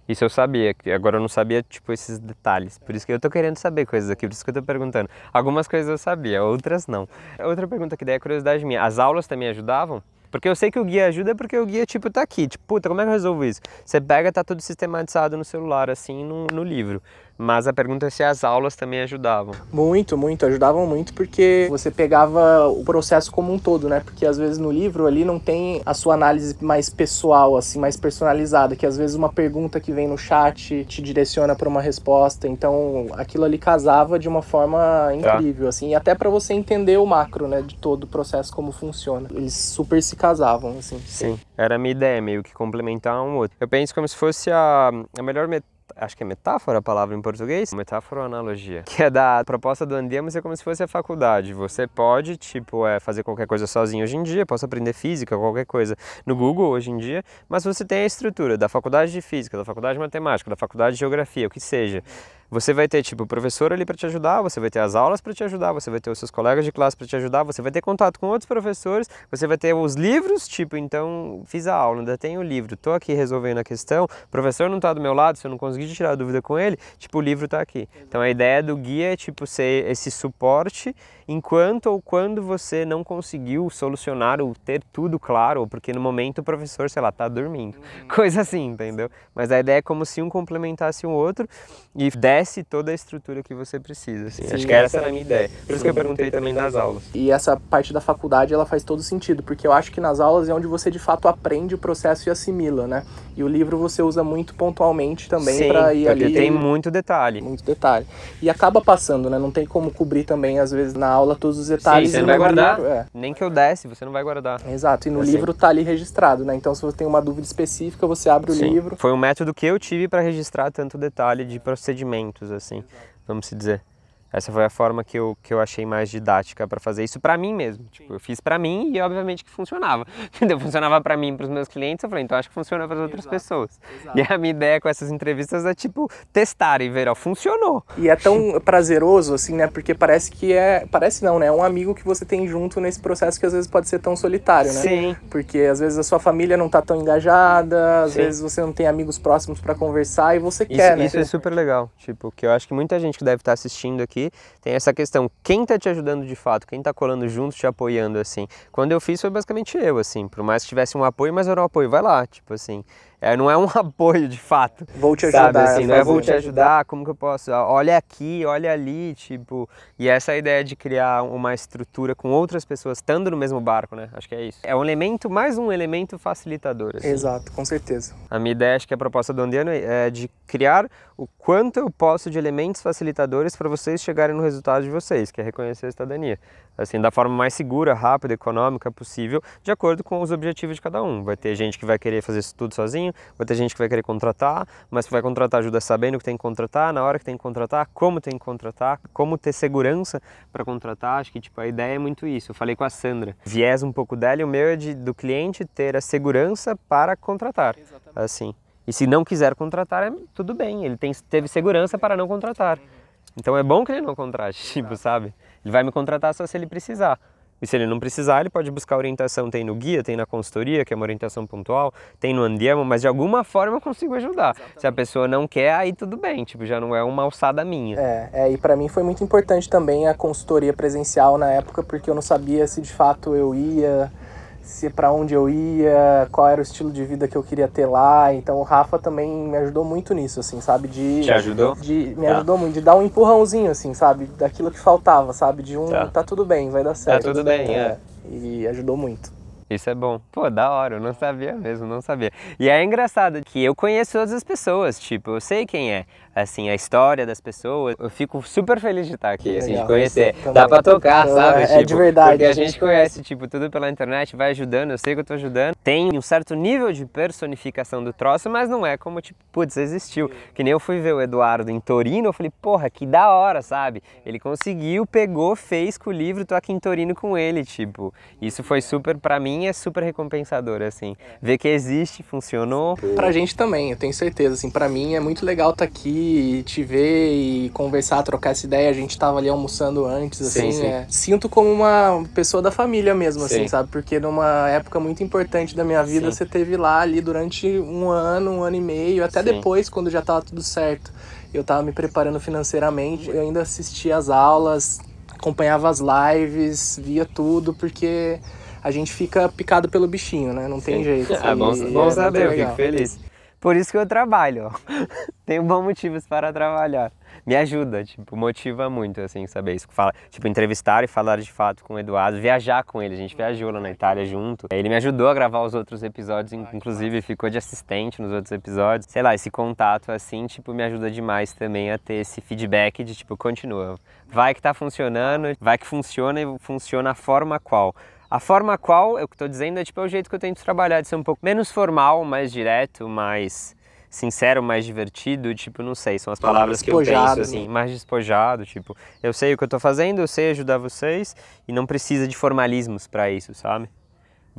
Isso eu sabia, agora eu não sabia, tipo, esses detalhes. Por isso que eu tô querendo saber coisas aqui, por isso que eu tô perguntando. Algumas coisas eu sabia, outras não. Outra pergunta que daí é curiosidade minha. As aulas também ajudavam? Porque eu sei que o guia ajuda porque o guia, tipo, tá aqui. Tipo, puta, como é que eu resolvo isso? Você pega, tá tudo sistematizado no celular, assim, no livro. Mas a pergunta é se as aulas também ajudavam. Muito, ajudavam muito porque você pegava o processo como um todo, né? Porque às vezes no livro ali não tem a sua análise mais pessoal, assim, mais personalizada, que às vezes uma pergunta que vem no chat te direciona para uma resposta, então aquilo ali casava de uma forma incrível, assim, e até para você entender o macro, né, de todo o processo, como funciona. Eles super se casavam, assim. Sim, era a minha ideia, meio que complementar um outro. Eu penso como se fosse a melhor acho que é metáfora a palavra em português? Metáfora ou analogia? Que é da proposta do Andiamo ser como se fosse a faculdade. Você pode, tipo, fazer qualquer coisa sozinho hoje em dia, posso aprender física, qualquer coisa no Google hoje em dia, mas você tem a estrutura da faculdade de física, da faculdade de matemática, da faculdade de geografia, o que seja. Você vai ter, tipo, o professor ali para te ajudar, você vai ter as aulas para te ajudar, você vai ter os seus colegas de classe para te ajudar, você vai ter contato com outros professores, você vai ter os livros, tipo, então, fiz a aula, ainda tenho o livro, tô aqui resolvendo a questão, o professor não tá do meu lado, se eu não conseguir tirar a dúvida com ele, tipo, o livro tá aqui. Então, a ideia do guia é, tipo, ser esse suporte enquanto ou quando você não conseguiu solucionar ou ter tudo claro, ou porque no momento o professor, sei lá, tá dormindo. Coisa assim, entendeu? Mas a ideia é como se um complementasse o outro e desse toda a estrutura que você precisa. Assim. Sim, acho que essa era a minha ideia. Por isso que eu perguntei também das aulas. E essa parte da faculdade, ela faz todo sentido, porque eu acho que nas aulas é onde você de fato aprende o processo e assimila, né? E o livro você usa muito pontualmente também para ir ali. Tem muito detalhe. Muito detalhe. E acaba passando, né? Não tem como cobrir também, às vezes, na aula todos os detalhes. Sim, você não vai guardar. Livro, nem que eu desse, você não vai guardar. Exato, e no livro tá ali registrado, né? Então se você tem uma dúvida específica, você abre o livro. Foi um método que eu tive para registrar tanto detalhe de procedimentos, assim, vamos se dizer. Essa foi a forma que eu achei mais didática para fazer isso para mim mesmo. Tipo, eu fiz para mim e obviamente que funcionava. Entendeu? Funcionava para mim e para os meus clientes, eu falei, então acho que funciona para as outras pessoas. E a minha ideia com essas entrevistas é tipo testar e ver, ó, funcionou. E é tão prazeroso assim, né? Porque parece que parece não, né? É um amigo que você tem junto nesse processo que às vezes pode ser tão solitário, né? Sim. Porque às vezes a sua família não tá tão engajada, às vezes você não tem amigos próximos para conversar e você quer, né? Isso é super legal, tipo, que eu acho que muita gente que deve estar assistindo aqui tem essa questão, quem tá te ajudando de fato, quem tá colando junto, te apoiando, assim. Quando eu fiz foi basicamente eu, assim, por mais que tivesse um apoio, mas era um apoio, vai lá, tipo assim, não é um apoio de fato. Vou te ajudar. Sabe, assim, não é vou te ajudar, como que eu posso, olha aqui, olha ali, tipo, e essa é a ideia de criar uma estrutura com outras pessoas estando no mesmo barco, né, acho que é isso. É um elemento, mais um elemento facilitador, assim. Exato, com certeza. A minha ideia, acho que a proposta do Andiamo é de criar o quanto eu posso de elementos facilitadores para vocês chegarem no resultado de vocês, que é reconhecer a cidadania. Assim, da forma mais segura, rápida, econômica possível, de acordo com os objetivos de cada um. Vai ter gente que vai querer fazer isso tudo sozinho, vai ter gente que vai querer contratar, mas que vai contratar ajuda sabendo que tem que contratar, na hora que tem que contratar, como tem que contratar, como ter segurança para contratar. Acho que tipo, a ideia é muito isso. Eu falei com a Sandra, viés um pouco dela e o meu é do cliente ter a segurança para contratar. Exatamente. Assim. E se não quiser contratar, tudo bem, ele teve segurança para não contratar. Então é bom que ele não contrate, tipo, sabe? Ele vai me contratar só se ele precisar. E se ele não precisar, ele pode buscar orientação, tem no guia, tem na consultoria, que é uma orientação pontual, tem no Andiamo, mas de alguma forma eu consigo ajudar. Exatamente. Se a pessoa não quer, aí tudo bem, tipo, já não é uma alçada minha. E pra mim foi muito importante também a consultoria presencial na época, porque eu não sabia se de fato eu ia, se para onde eu ia, qual era o estilo de vida que eu queria ter lá. Então o Rafa também me ajudou muito nisso, assim, sabe? Te ajudou? Me ajudou muito, de dar um empurrãozinho, assim, sabe? Daquilo que faltava, sabe? Tá tudo bem, vai dar certo. Tá tudo bem, E ajudou muito. Isso é bom. Pô, da hora, eu não sabia mesmo, não sabia. E é engraçado que eu conheço todas as pessoas, tipo, eu sei quem é, assim, a história das pessoas. Eu fico super feliz de estar aqui, assim, de conhecer. Dá pra tocar, sabe? Tipo, de verdade. Porque a gente conhece, tipo, tudo pela internet, vai ajudando, eu sei que eu tô ajudando. Tem um certo nível de personificação do troço, mas não é como, tipo, putz, existiu. Que nem eu fui ver o Eduardo em Torino, eu falei, porra, que da hora, sabe? Ele conseguiu, pegou, fez com o livro, tô aqui em Torino com ele, tipo. Isso foi super, pra mim, é super recompensador, assim. Ver que existe, funcionou. Pra gente também, eu tenho certeza, assim, pra mim é muito legal estar aqui, te ver e conversar, trocar essa ideia. A gente tava ali almoçando antes, assim, sinto como uma pessoa da família mesmo, assim, sabe? Porque numa época muito importante da minha vida, você teve lá ali durante um ano e meio, até depois, quando já tava tudo certo. Eu tava me preparando financeiramente, eu ainda assistia as aulas, acompanhava as lives, via tudo, porque a gente fica picado pelo bichinho, né? Não tem jeito. Bom saber, eu fico feliz. Por isso que eu trabalho, ó. Tenho bons motivos para trabalhar. Me ajuda, tipo, motiva muito, assim, saber isso. Tipo, entrevistar e falar de fato com o Eduardo, viajar com ele. A gente viajou lá na Itália junto. Ele me ajudou a gravar os outros episódios, inclusive ficou de assistente nos outros episódios. Sei lá, esse contato, assim, tipo, me ajuda demais também a ter esse feedback de, tipo, continua. Vai que tá funcionando, vai que funciona e funciona a forma qual. A forma qual, eu que estou dizendo, é tipo, é o jeito que eu tento trabalhar, de ser um pouco menos formal, mais direto, mais sincero, mais divertido, tipo, não sei, são as palavras que eu penso, assim, mais despojado, tipo, eu sei o que eu estou fazendo, eu sei ajudar vocês e não precisa de formalismos para isso, sabe?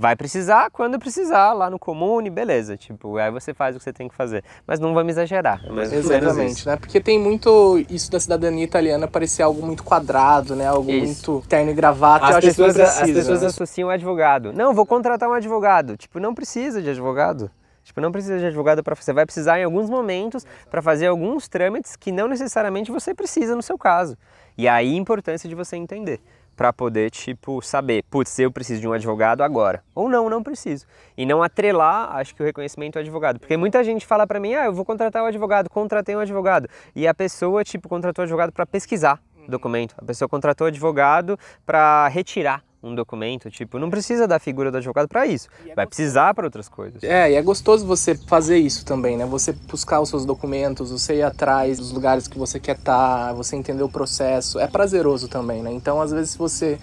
Vai precisar quando precisar, lá no comune, beleza, tipo, aí você faz o que você tem que fazer, mas não vamos exagerar. Exatamente, né? Porque tem muito isso da cidadania italiana parecer algo muito quadrado, né? Algo muito terno e gravata. As pessoas associam advogado. Não, vou contratar um advogado. Tipo, não precisa de advogado. Tipo, não precisa de advogado para você vai precisar em alguns momentos para fazer alguns trâmites que não necessariamente você precisa no seu caso. E aí a importância de você entender. Para poder, tipo, saber, putz, eu preciso de um advogado agora. Ou não preciso. E não atrelar, acho que o reconhecimento ao advogado. Porque muita gente fala para mim, eu vou contratar um advogado, contratei um advogado. E a pessoa, tipo, contratou o advogado para pesquisar o documento. A pessoa contratou o advogado para retirar um documento, tipo, não precisa da figura do advogado para isso, vai precisar para outras coisas. E é gostoso você fazer isso também, né? Você buscar os seus documentos, você ir atrás dos lugares que você quer estar, você entender o processo, é prazeroso também, né? Então, às vezes, se você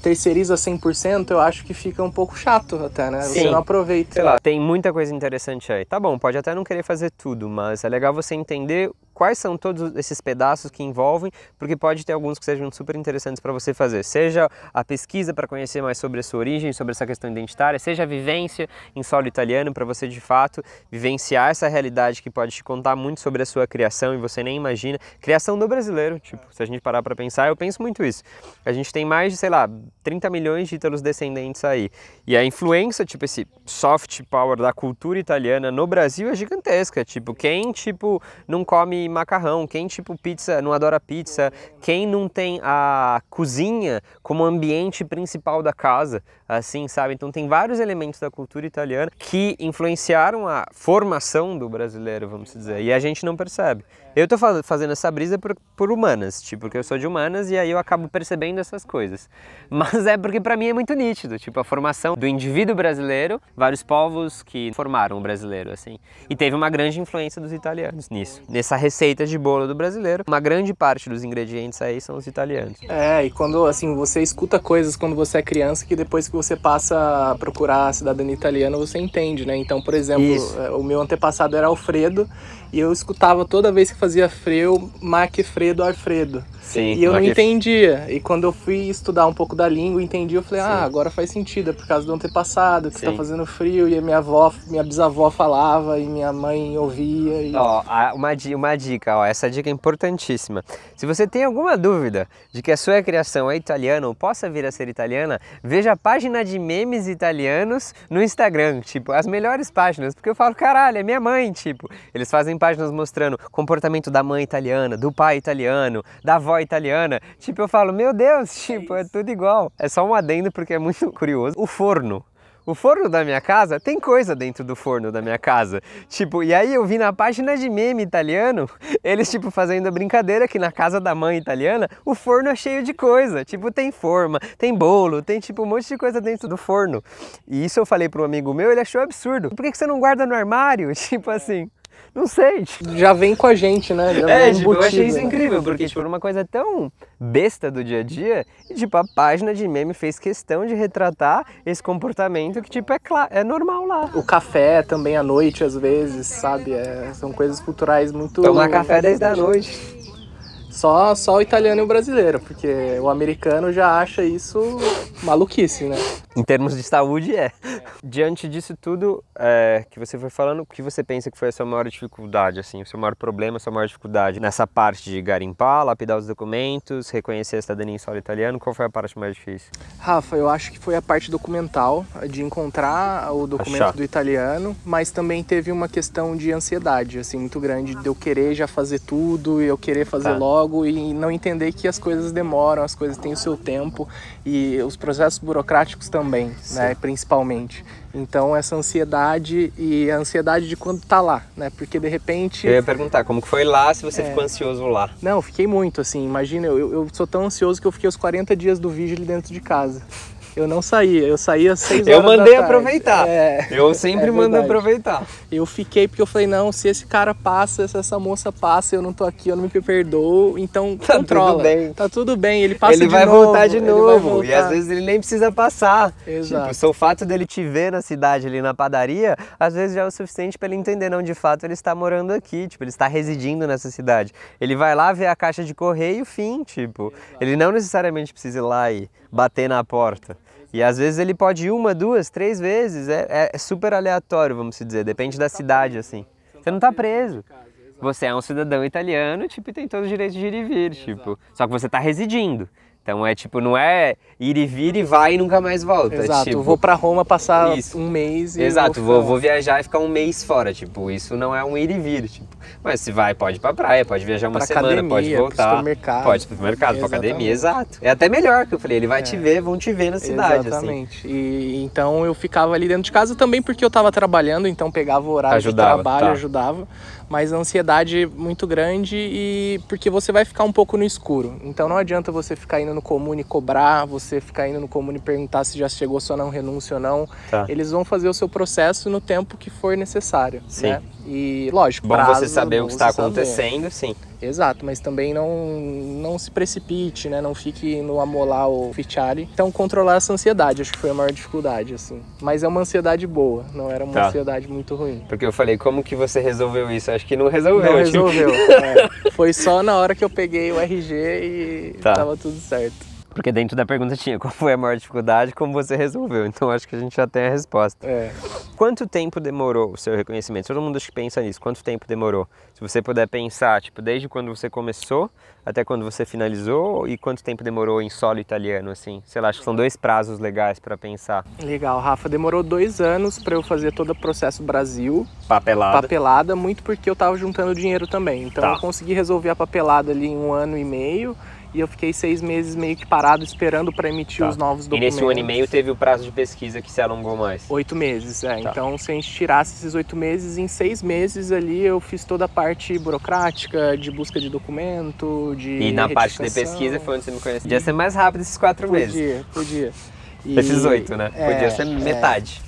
terceiriza 100%, eu acho que fica um pouco chato até, né? Você não aproveita. Sei lá, tem muita coisa interessante aí. Tá bom, pode até não querer fazer tudo, mas é legal você entender quais são todos esses pedaços que envolvem, porque pode ter alguns que sejam super interessantes para você fazer. Seja a pesquisa para conhecer mais sobre a sua origem, sobre essa questão identitária, seja a vivência em solo italiano para você de fato vivenciar essa realidade que pode te contar muito sobre a sua criação e você nem imagina. Criação do brasileiro, tipo, se a gente parar para pensar, eu penso muito isso. A gente tem mais de, sei lá, 30 milhões de ítalos descendentes aí. E a influência, tipo, esse soft power da cultura italiana no Brasil é gigantesca. Tipo, quem, tipo, não come macarrão, quem, tipo, pizza, não adora pizza, quem não tem a cozinha como ambiente principal da casa, assim, sabe? Então tem vários elementos da cultura italiana que influenciaram a formação do brasileiro, vamos dizer, e a gente não percebe. Eu tô fazendo essa brisa por humanas, tipo, porque eu sou de humanas e aí eu acabo percebendo essas coisas. Mas é porque pra mim é muito nítido, tipo, a formação do indivíduo brasileiro, vários povos que formaram o brasileiro, assim. E teve uma grande influência dos italianos nisso. Nessa receita de bolo do brasileiro, uma grande parte dos ingredientes aí são os italianos. E quando, assim, você escuta coisas quando você é criança que depois que você passa a procurar a cidadania italiana, você entende, né? Então, por exemplo, o meu antepassado era Alfredo e eu escutava toda vez que fazia frio, Mac Fredo Alfredo. Sim, e eu não entendia. E quando eu fui estudar um pouco da língua, entendi, eu falei, agora faz sentido, é por causa do antepassado, que tá fazendo frio, e a minha bisavó falava, e minha mãe ouvia. E... Ó, uma dica, ó, essa dica é importantíssima. Se você tem alguma dúvida de que a sua criação é italiana ou possa vir a ser italiana, veja a página de memes italianos no Instagram, tipo, as melhores páginas, porque eu falo, caralho, é minha mãe, tipo, eles fazem páginas mostrando comportamento da mãe italiana, do pai italiano, da avó italiana, tipo, eu falo, meu Deus, tipo, é tudo igual. É só um adendo porque é muito curioso. O forno da minha casa, tem coisa dentro do forno da minha casa, tipo, e aí eu vi na página de meme italiano, eles, tipo, fazendo a brincadeira que na casa da mãe italiana, o forno é cheio de coisa, tipo, tem forma, tem bolo, tem, tipo, um monte de coisa dentro do forno. E isso eu falei para um amigo meu, ele achou absurdo. Por que você não guarda no armário? Tipo assim... Não sei. Já vem com a gente, né? Já vem tipo, eu achei isso incrível, porque tipo, era uma coisa tão besta do dia a dia, e tipo, a página de meme fez questão de retratar esse comportamento que tipo, é normal lá. O café também à noite, às vezes, sabe? São coisas culturais muito... Tomar café 10 da noite. Só o italiano e o brasileiro, porque o americano já acha isso maluquice, né? Em termos de saúde, Diante disso tudo que você foi falando, o que você pensa que foi a sua maior dificuldade, assim, o seu maior problema, a sua maior dificuldade nessa parte de garimpar, lapidar os documentos, reconhecer a cidadania em solo italiano? Qual foi a parte mais difícil? Rafa, eu acho que foi a parte documental, de encontrar o documento do italiano, mas também teve uma questão de ansiedade, assim, muito grande, de eu querer já fazer tudo, e eu querer fazer logo, e não entender que as coisas demoram, as coisas têm o seu tempo, e os processos burocráticos também, né, principalmente. Então essa ansiedade e a ansiedade de quando tá lá, né, porque de repente... Eu ia perguntar, como que foi lá, se você ficou ansioso lá? Não, fiquei muito, assim, imagina, eu sou tão ansioso que eu fiquei os 40 dias do Vigile dentro de casa. Eu não saía, eu saía às 6 horas da tarde. Eu mandei aproveitar, eu sempre mando aproveitar. Eu fiquei porque eu falei, não, se esse cara passa, se essa moça passa, eu não tô aqui, eu não me perdoo, então controla. Tudo bem. Tá tudo bem, ele passa ele de vai novo. Voltar de novo, e às vezes ele nem precisa passar. Exato. Tipo, só o fato dele te ver na cidade, ali na padaria, às vezes já é o suficiente para ele entender, não, de fato ele está morando aqui, tipo, ele está residindo nessa cidade. Ele vai lá ver a caixa de correio, fim, tipo, ele não necessariamente precisa ir lá e bater na porta. E às vezes ele pode ir 1, 2, 3 vezes, é super aleatório, vamos dizer, depende da cidade, assim. Você não tá preso. Você é um cidadão italiano, tipo, e tem todo o direito de ir e vir, tipo. Só que você tá residindo. Então é tipo, não é ir e vir e vai e nunca mais volta. Exato, tipo, vou pra Roma passar um mês e... Exato, vou viajar e ficar um mês fora, tipo, isso não é um ir e vir, tipo. Mas se vai, pode ir pra praia, pode viajar uma semana, academia, pode voltar. Pode ir pro supermercado, pra academia, exato. É até melhor, que eu falei, ele vai te ver, vão te ver na cidade, exatamente. Assim. E então eu ficava ali dentro de casa também porque eu tava trabalhando, então pegava o horário de trabalho, ajudava. Mas a ansiedade muito grande e porque você vai ficar um pouco no escuro. Então não adianta você ficar indo no Comune cobrar, você ficar indo no Comune perguntar se já chegou sua não renúncia ou não. Eles vão fazer o seu processo no tempo que for necessário. Sim. Né? E lógico, bom prazo, você saber o que está acontecendo, sim. Exato, mas também não se precipite, né? Não fique no amolar o ficciari. Então controlar essa ansiedade, acho que foi a maior dificuldade, assim. Mas é uma ansiedade boa, não era uma ansiedade muito ruim. Porque eu falei, como que você resolveu isso? Acho que não resolveu. Não resolveu, Foi só na hora que eu peguei o RG e tava tudo certo. Porque dentro da pergunta tinha qual foi a maior dificuldade, como você resolveu. Então acho que a gente já tem a resposta. Quanto tempo demorou o seu reconhecimento? Todo mundo acho que pensa nisso. Quanto tempo demorou? Se você puder pensar, tipo, desde quando você começou até quando você finalizou, e quanto tempo demorou em solo italiano, assim? Sei lá, acho que são 2 prazos legais para pensar. Legal, Rafa. Demorou 2 anos para eu fazer todo o processo Brasil. Papelada, muito porque eu tava juntando dinheiro também. Então eu consegui resolver a papelada ali em 1 ano e meio. e eu fiquei 6 meses meio que parado esperando para emitir os novos documentos. E nesse 1 ano e meio teve o prazo de pesquisa que se alongou mais? 8 meses, Então, se a gente tirasse esses 8 meses, em 6 meses ali eu fiz toda a parte burocrática, de busca de documento, de E na parte de pesquisa foi onde você me conheceu. Podia ser mais rápido esses 4 meses. Podia. Esses 8, né? Podia ser metade.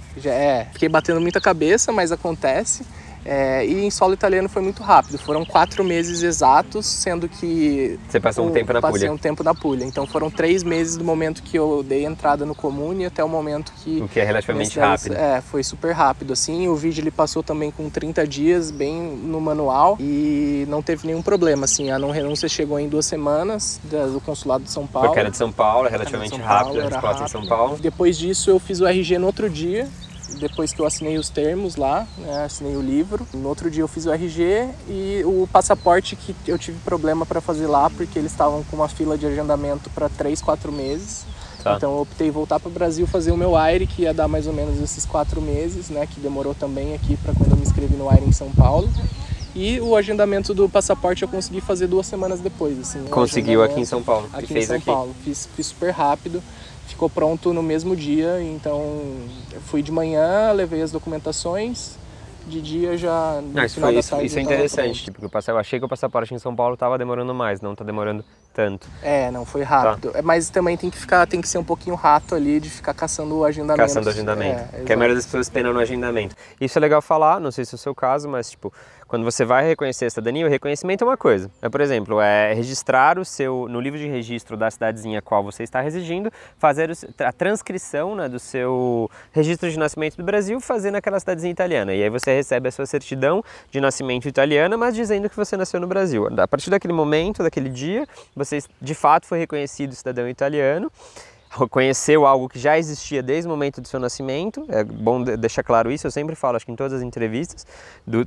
Fiquei batendo muita cabeça, mas acontece. E em solo italiano foi muito rápido, foram 4 meses exatos, sendo que... Você passou um tempo na Puglia. Passei um tempo na Puglia, então foram 3 meses do momento que eu dei entrada no Comune até o momento que... O que é relativamente rápido. Foi super rápido, assim, o vídeo ele passou também com 30 dias, bem no manual, e não teve nenhum problema, assim, a não renúncia chegou em 2 semanas do consulado de São Paulo. Porque era de São Paulo, relativamente rápido, a resposta em São Paulo. Depois disso eu fiz o RG no outro dia, depois que eu assinei os termos lá, né, assinei o livro. No outro dia eu fiz o RG e o passaporte que eu tive problema para fazer lá, porque eles estavam com uma fila de agendamento para 3, 4 meses. Então eu optei voltar para o Brasil fazer o meu AIRE, que ia dar mais ou menos esses 4 meses, né, que demorou também aqui para quando eu me inscrevi no AIRE em São Paulo. E o agendamento do passaporte eu consegui fazer 2 semanas depois. Assim, conseguiu aqui em São Paulo? Aqui em São Paulo. Fiz super rápido. Ficou pronto no mesmo dia, então eu fui de manhã, levei as documentações, de dia já no final da tarde. Isso é interessante, porque eu achei que o passaporte em São Paulo estava demorando mais, não está demorando tanto. Não foi rápido. Mas também tem que ser um pouquinho rato ali de ficar caçando o agendamento. Caçando o agendamento, porque a maioria das pessoas penam no agendamento. Isso é legal falar, não sei se é o seu caso, mas tipo, quando você vai reconhecer a cidadania, o reconhecimento é uma coisa. Por exemplo, registrar no livro de registro da cidadezinha a qual você está residindo, fazer a transcrição, né, do seu registro de nascimento do Brasil, fazer naquela cidadezinha italiana. E aí você recebe a sua certidão de nascimento italiana, mas dizendo que você nasceu no Brasil. A partir daquele momento, daquele dia, você de fato foi reconhecido cidadão italiano, reconheceu algo que já existia desde o momento do seu nascimento. É bom deixar claro isso, eu sempre falo, acho que em todas as entrevistas,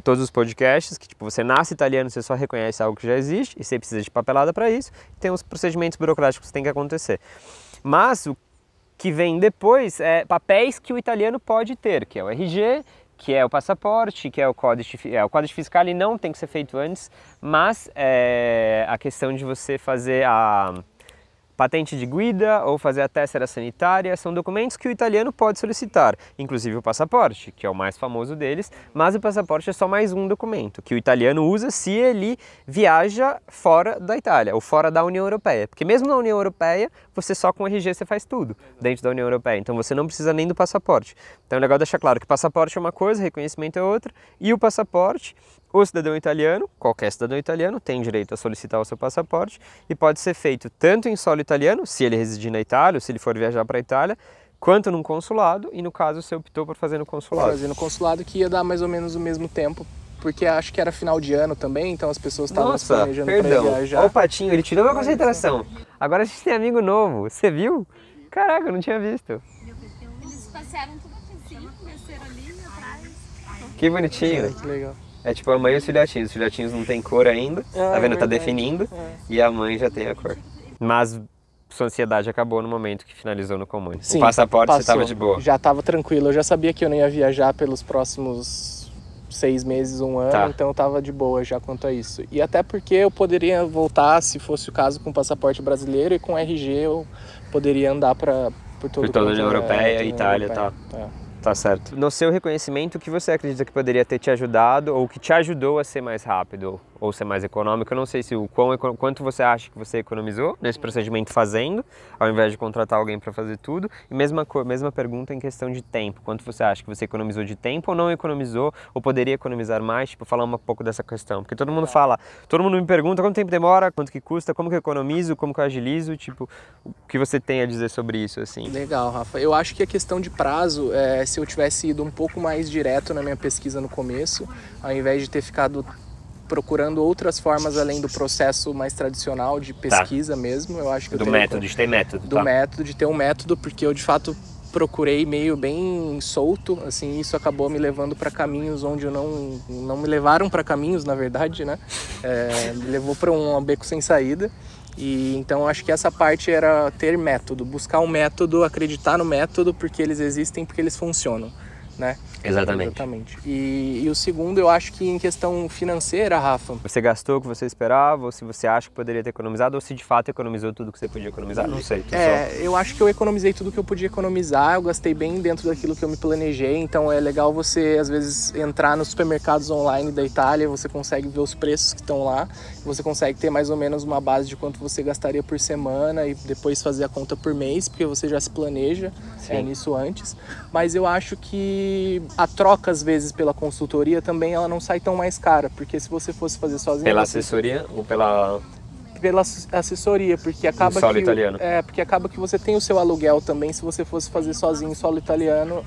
todos os podcasts, que tipo, você nasce italiano, você só reconhece algo que já existe, e você precisa de papelada para isso, e tem os procedimentos burocráticos que tem que acontecer. Mas o que vem depois é papéis que o italiano pode ter, que é o RG, que é o passaporte, que é o códice fiscal, e não tem que ser feito antes, mas a questão de você fazer a patente de guida ou fazer a tessera sanitária são documentos que o italiano pode solicitar, inclusive o passaporte, que é o mais famoso deles, mas o passaporte é só mais um documento que o italiano usa se ele viaja fora da Itália ou fora da União Europeia, porque mesmo na União Europeia, você só com RG você faz tudo dentro da União Europeia, então você não precisa nem do passaporte. Então é legal deixar claro que passaporte é uma coisa, reconhecimento é outra, e o passaporte, o cidadão italiano, qualquer cidadão italiano, tem direito a solicitar o seu passaporte e pode ser feito tanto em solo italiano, se ele residir na Itália ou se ele for viajar para a Itália, quanto num consulado, e no caso você optou por fazer no consulado. Fazer no consulado, que ia dar mais ou menos o mesmo tempo, porque acho que era final de ano também, então as pessoas estavam se planejando para viajar. Olha o Patinho, ele tirou minha concentração. Agora a gente tem amigo novo, você viu? Caraca, eu não tinha visto. Eles passearam tudo assim, desceram ali atrás. Que bonitinho. Que legal. É tipo a mãe e os filhotinhos não tem cor ainda, tá vendo? Tá definindo, e a mãe já tem a cor. Mas sua ansiedade acabou no momento que finalizou no Comune. Sim, o passaporte passou. Você tava de boa? Já tava tranquilo, eu já sabia que eu não ia viajar pelos próximos 6 meses, 1 ano, então eu tava de boa já quanto a isso. E até porque eu poderia voltar, se fosse o caso, com passaporte brasileiro, e com RG eu poderia andar por toda a União Europeia, Itália e tal. Tá certo. No seu reconhecimento, o que você acredita que poderia ter te ajudado ou que te ajudou a ser mais rápido ou ser mais econômico? Eu não sei se quanto você acha que você economizou nesse procedimento fazendo, ao invés de contratar alguém para fazer tudo. E mesma pergunta em questão de tempo. Quanto você acha que você economizou de tempo ou não economizou ou poderia economizar mais? Tipo, falar um pouco dessa questão. Porque todo mundo me pergunta quanto tempo demora, quanto que custa, como que eu economizo, como que eu agilizo, tipo, o que você tem a dizer sobre isso, assim? Legal, Rafa. Eu acho que a questão de prazo, se eu tivesse ido um pouco mais direto na minha pesquisa no começo, ao invés de ter ficado procurando outras formas além do processo mais tradicional de pesquisa mesmo, eu acho que de ter método. Do método, de ter um método, porque eu de fato procurei meio bem solto, assim, isso acabou me levando para caminhos onde eu não me levaram para caminhos, na verdade, né? Me levou para um beco sem saída. E então acho que essa parte era ter método, buscar um método, acreditar no método, porque eles existem, porque eles funcionam, né? Exatamente. Exatamente. E o segundo, eu acho que em questão financeira, Rafa... Você gastou o que você esperava, ou se você acha que poderia ter economizado, ou se de fato economizou tudo que você podia economizar, não sei. Eu acho que eu economizei tudo que eu podia economizar, eu gastei bem dentro daquilo que eu me planejei, então é legal você, às vezes, entrar nos supermercados online da Itália, você consegue ver os preços que estão lá, você consegue ter mais ou menos uma base de quanto você gastaria por semana e depois fazer a conta por mês, porque você já se planeja nisso antes. Mas eu acho que a troca, às vezes, pela consultoria também ela não sai tão mais cara, porque se você fosse fazer sozinho... Pela assessoria ou pela assessoria, porque acaba solo italiano. Porque acaba que você tem o seu aluguel também. Se você fosse fazer sozinho em solo italiano,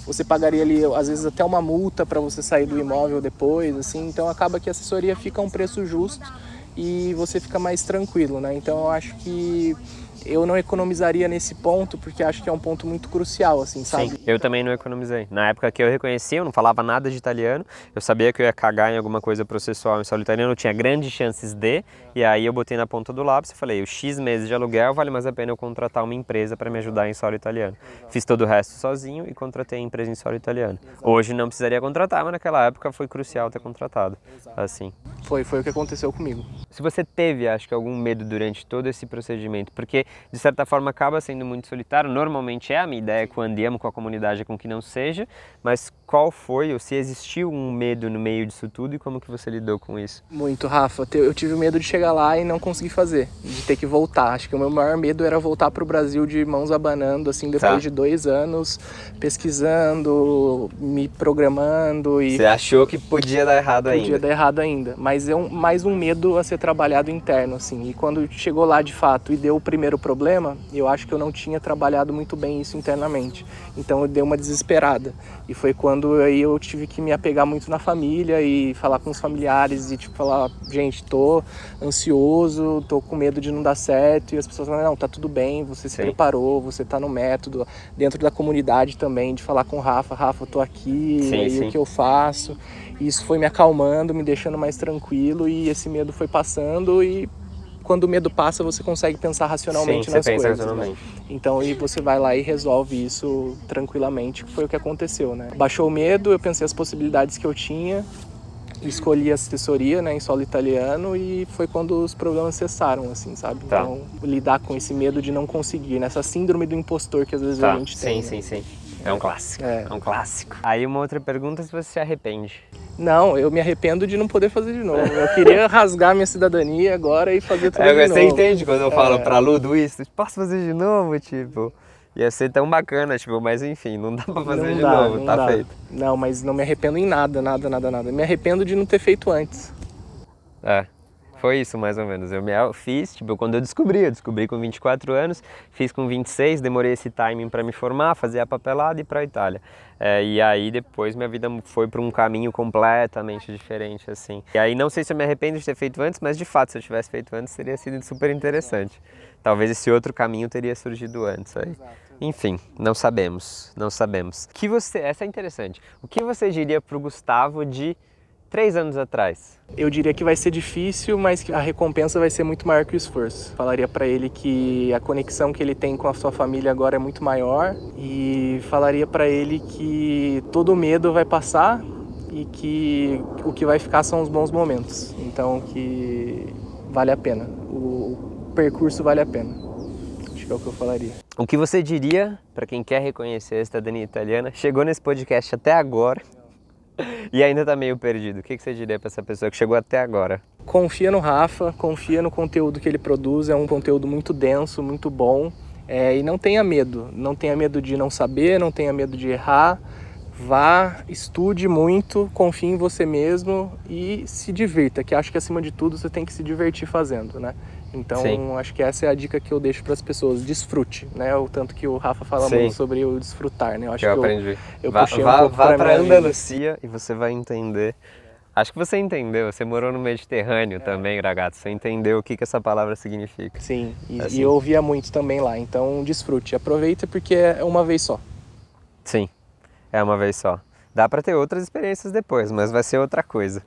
você pagaria ali às vezes até uma multa para você sair do imóvel depois, assim. Então acaba que a assessoria fica a um preço justo e você fica mais tranquilo, né? Então eu acho que eu não economizaria nesse ponto, porque acho que é um ponto muito crucial, assim, sabe? Sim, eu também não economizei. Na época que eu reconheci, eu não falava nada de italiano, eu sabia que eu ia cagar em alguma coisa processual em solo italiano, eu tinha grandes chances de, e aí eu botei na ponta do lápis e falei, o X meses de aluguel vale mais a pena eu contratar uma empresa para me ajudar em solo italiano. Fiz todo o resto sozinho e contratei a empresa em solo italiano. Hoje não precisaria contratar, mas naquela época foi crucial ter contratado, assim. Foi o que aconteceu comigo. Se você teve, acho que, algum medo durante todo esse procedimento, porque de certa forma acaba sendo muito solitário, normalmente a minha ideia quando andiamo com a comunidade é com que não seja, mas qual foi ou se existiu um medo no meio disso tudo e como que você lidou com isso? Muito, Rafa. Eu tive medo de chegar lá e não conseguir fazer, de ter que voltar. Acho que o meu maior medo era voltar para o Brasil de mãos abanando, assim, depois de 2 anos pesquisando, me programando e... Você achou que podia dar errado ainda? Podia dar errado ainda, mas é mais um medo a ser trabalhado interno, assim. E quando chegou lá de fato e deu o primeiro problema, eu acho que eu não tinha trabalhado muito bem isso internamente. Então eu dei uma desesperada. E foi quando aí eu tive que me apegar muito na família e falar com os familiares e tipo falar, gente, tô ansioso, tô com medo de não dar certo. E as pessoas falam, não, tá tudo bem, você se preparou, você tá no método. Dentro da comunidade também, de falar com o Rafa, o tô aqui, o que eu faço. E isso foi me acalmando, me deixando mais tranquilo e esse medo foi passando e quando o medo passa, você consegue pensar racionalmente nas coisas. Racionalmente. Então, aí você vai lá e resolve isso tranquilamente, que foi o que aconteceu, né? Baixou o medo, eu pensei as possibilidades que eu tinha, escolhi a assessoria, né, em solo italiano e foi quando os problemas cessaram, assim, sabe? Tá. Então, lidar com esse medo de não conseguir, nessa síndrome do impostor que às vezes a gente tem. Sim. É um clássico, é um clássico. Aí uma outra pergunta, se você se arrepende. Não, eu me arrependo de não poder fazer de novo. Eu queria rasgar minha cidadania agora e fazer tudo de novo. Você entende quando eu falo pra Ludo isso? Posso fazer de novo, tipo... Ia ser tão bacana, tipo, mas enfim, não dá pra fazer de novo, tá feito. Não, mas não me arrependo em nada. Me arrependo de não ter feito antes. Foi isso mais ou menos. Eu fiz, tipo, quando eu descobri com 24 anos, fiz com 26, demorei esse timing para me formar, fazer a papelada e ir para a Itália. E aí depois minha vida foi para um caminho completamente diferente, assim. E aí não sei se eu me arrependo de ter feito antes, mas de fato, se eu tivesse feito antes, teria sido super interessante. Talvez esse outro caminho teria surgido antes aí. Enfim, não sabemos. Essa é interessante. O que você diria pro Gustavo de 3 anos atrás? Eu diria que vai ser difícil, mas que a recompensa vai ser muito maior que o esforço. Falaria para ele que a conexão que ele tem com a sua família agora é muito maior e falaria para ele que todo medo vai passar e que o que vai ficar são os bons momentos. Então que vale a pena, o percurso vale a pena. Acho que é o que eu falaria. O que você diria para quem quer reconhecer a cidadania italiana, chegou nesse podcast até agora e ainda tá meio perdido? O que você diria para essa pessoa que chegou até agora? Confia no Rafa, confia no conteúdo que ele produz, é um conteúdo muito denso, muito bom. E não tenha medo de não saber, não tenha medo de errar. Vá, estude muito, confie em você mesmo e se divirta, que acho que acima de tudo você tem que se divertir fazendo, né? Então, acho que essa é a dica que eu deixo para as pessoas, desfrute, né? O tanto que o Rafa fala muito sobre o desfrutar, né? Eu acho que eu aprendi. Eu puxei um pouco vá para Andalucia e você vai entender. Acho que você entendeu, você morou no Mediterrâneo também, ragazzo, você entendeu o que essa palavra significa. Sim, e eu ouvia muito também lá, então desfrute, aproveita porque é uma vez só. Sim, é uma vez só. Dá para ter outras experiências depois, mas vai ser outra coisa.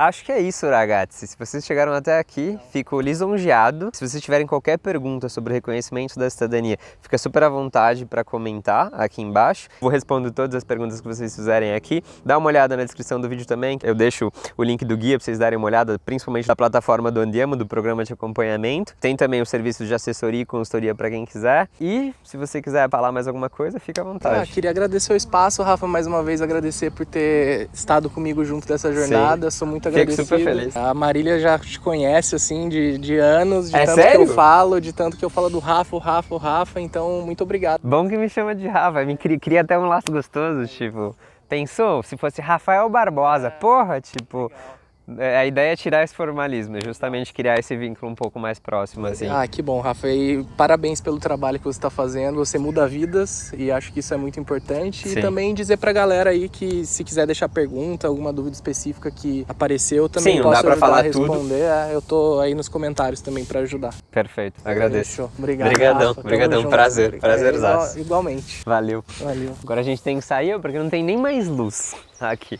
Acho que é isso, ragazzi. Se vocês chegaram até aqui, fico lisonjeado. Se vocês tiverem qualquer pergunta sobre o reconhecimento da cidadania, fica super à vontade para comentar aqui embaixo. Vou responder todas as perguntas que vocês fizerem aqui. Dá uma olhada na descrição do vídeo também. Eu deixo o link do guia para vocês darem uma olhada, principalmente da plataforma do Andiamo, do programa de acompanhamento. Tem também o serviço de assessoria e consultoria para quem quiser. E se você quiser falar mais alguma coisa, fica à vontade. Queria agradecer o espaço, Rafa, mais uma vez agradecer por ter estado comigo junto dessa jornada. Sou muito agradecido. Fico super feliz. A Marília já te conhece, assim, de anos, de tanto sério? que eu falo, de tanto que eu falo do Rafa, o Rafa, então muito obrigado. Bom que me chama de Rafa, me cria até um laço gostoso, tipo, pensou? Se fosse Rafael Barbosa, porra, tipo... A ideia é tirar esse formalismo, é justamente criar esse vínculo um pouco mais próximo, assim. Que bom, Rafa. E parabéns pelo trabalho que você está fazendo. Você muda vidas e acho que isso é muito importante. Sim. E também dizer pra galera aí que se quiser deixar pergunta, alguma dúvida específica que apareceu, eu também posso ajudar falar a responder. tudo. Eu tô aí nos comentários também para ajudar. Perfeito, agradeço. Fechou. Obrigado, Obrigadão, Rafa. obrigadão, Tamo prazer, junto. prazerzaço. Igualmente. Valeu. Valeu. Agora a gente tem que sair porque não tem nem mais luz aqui.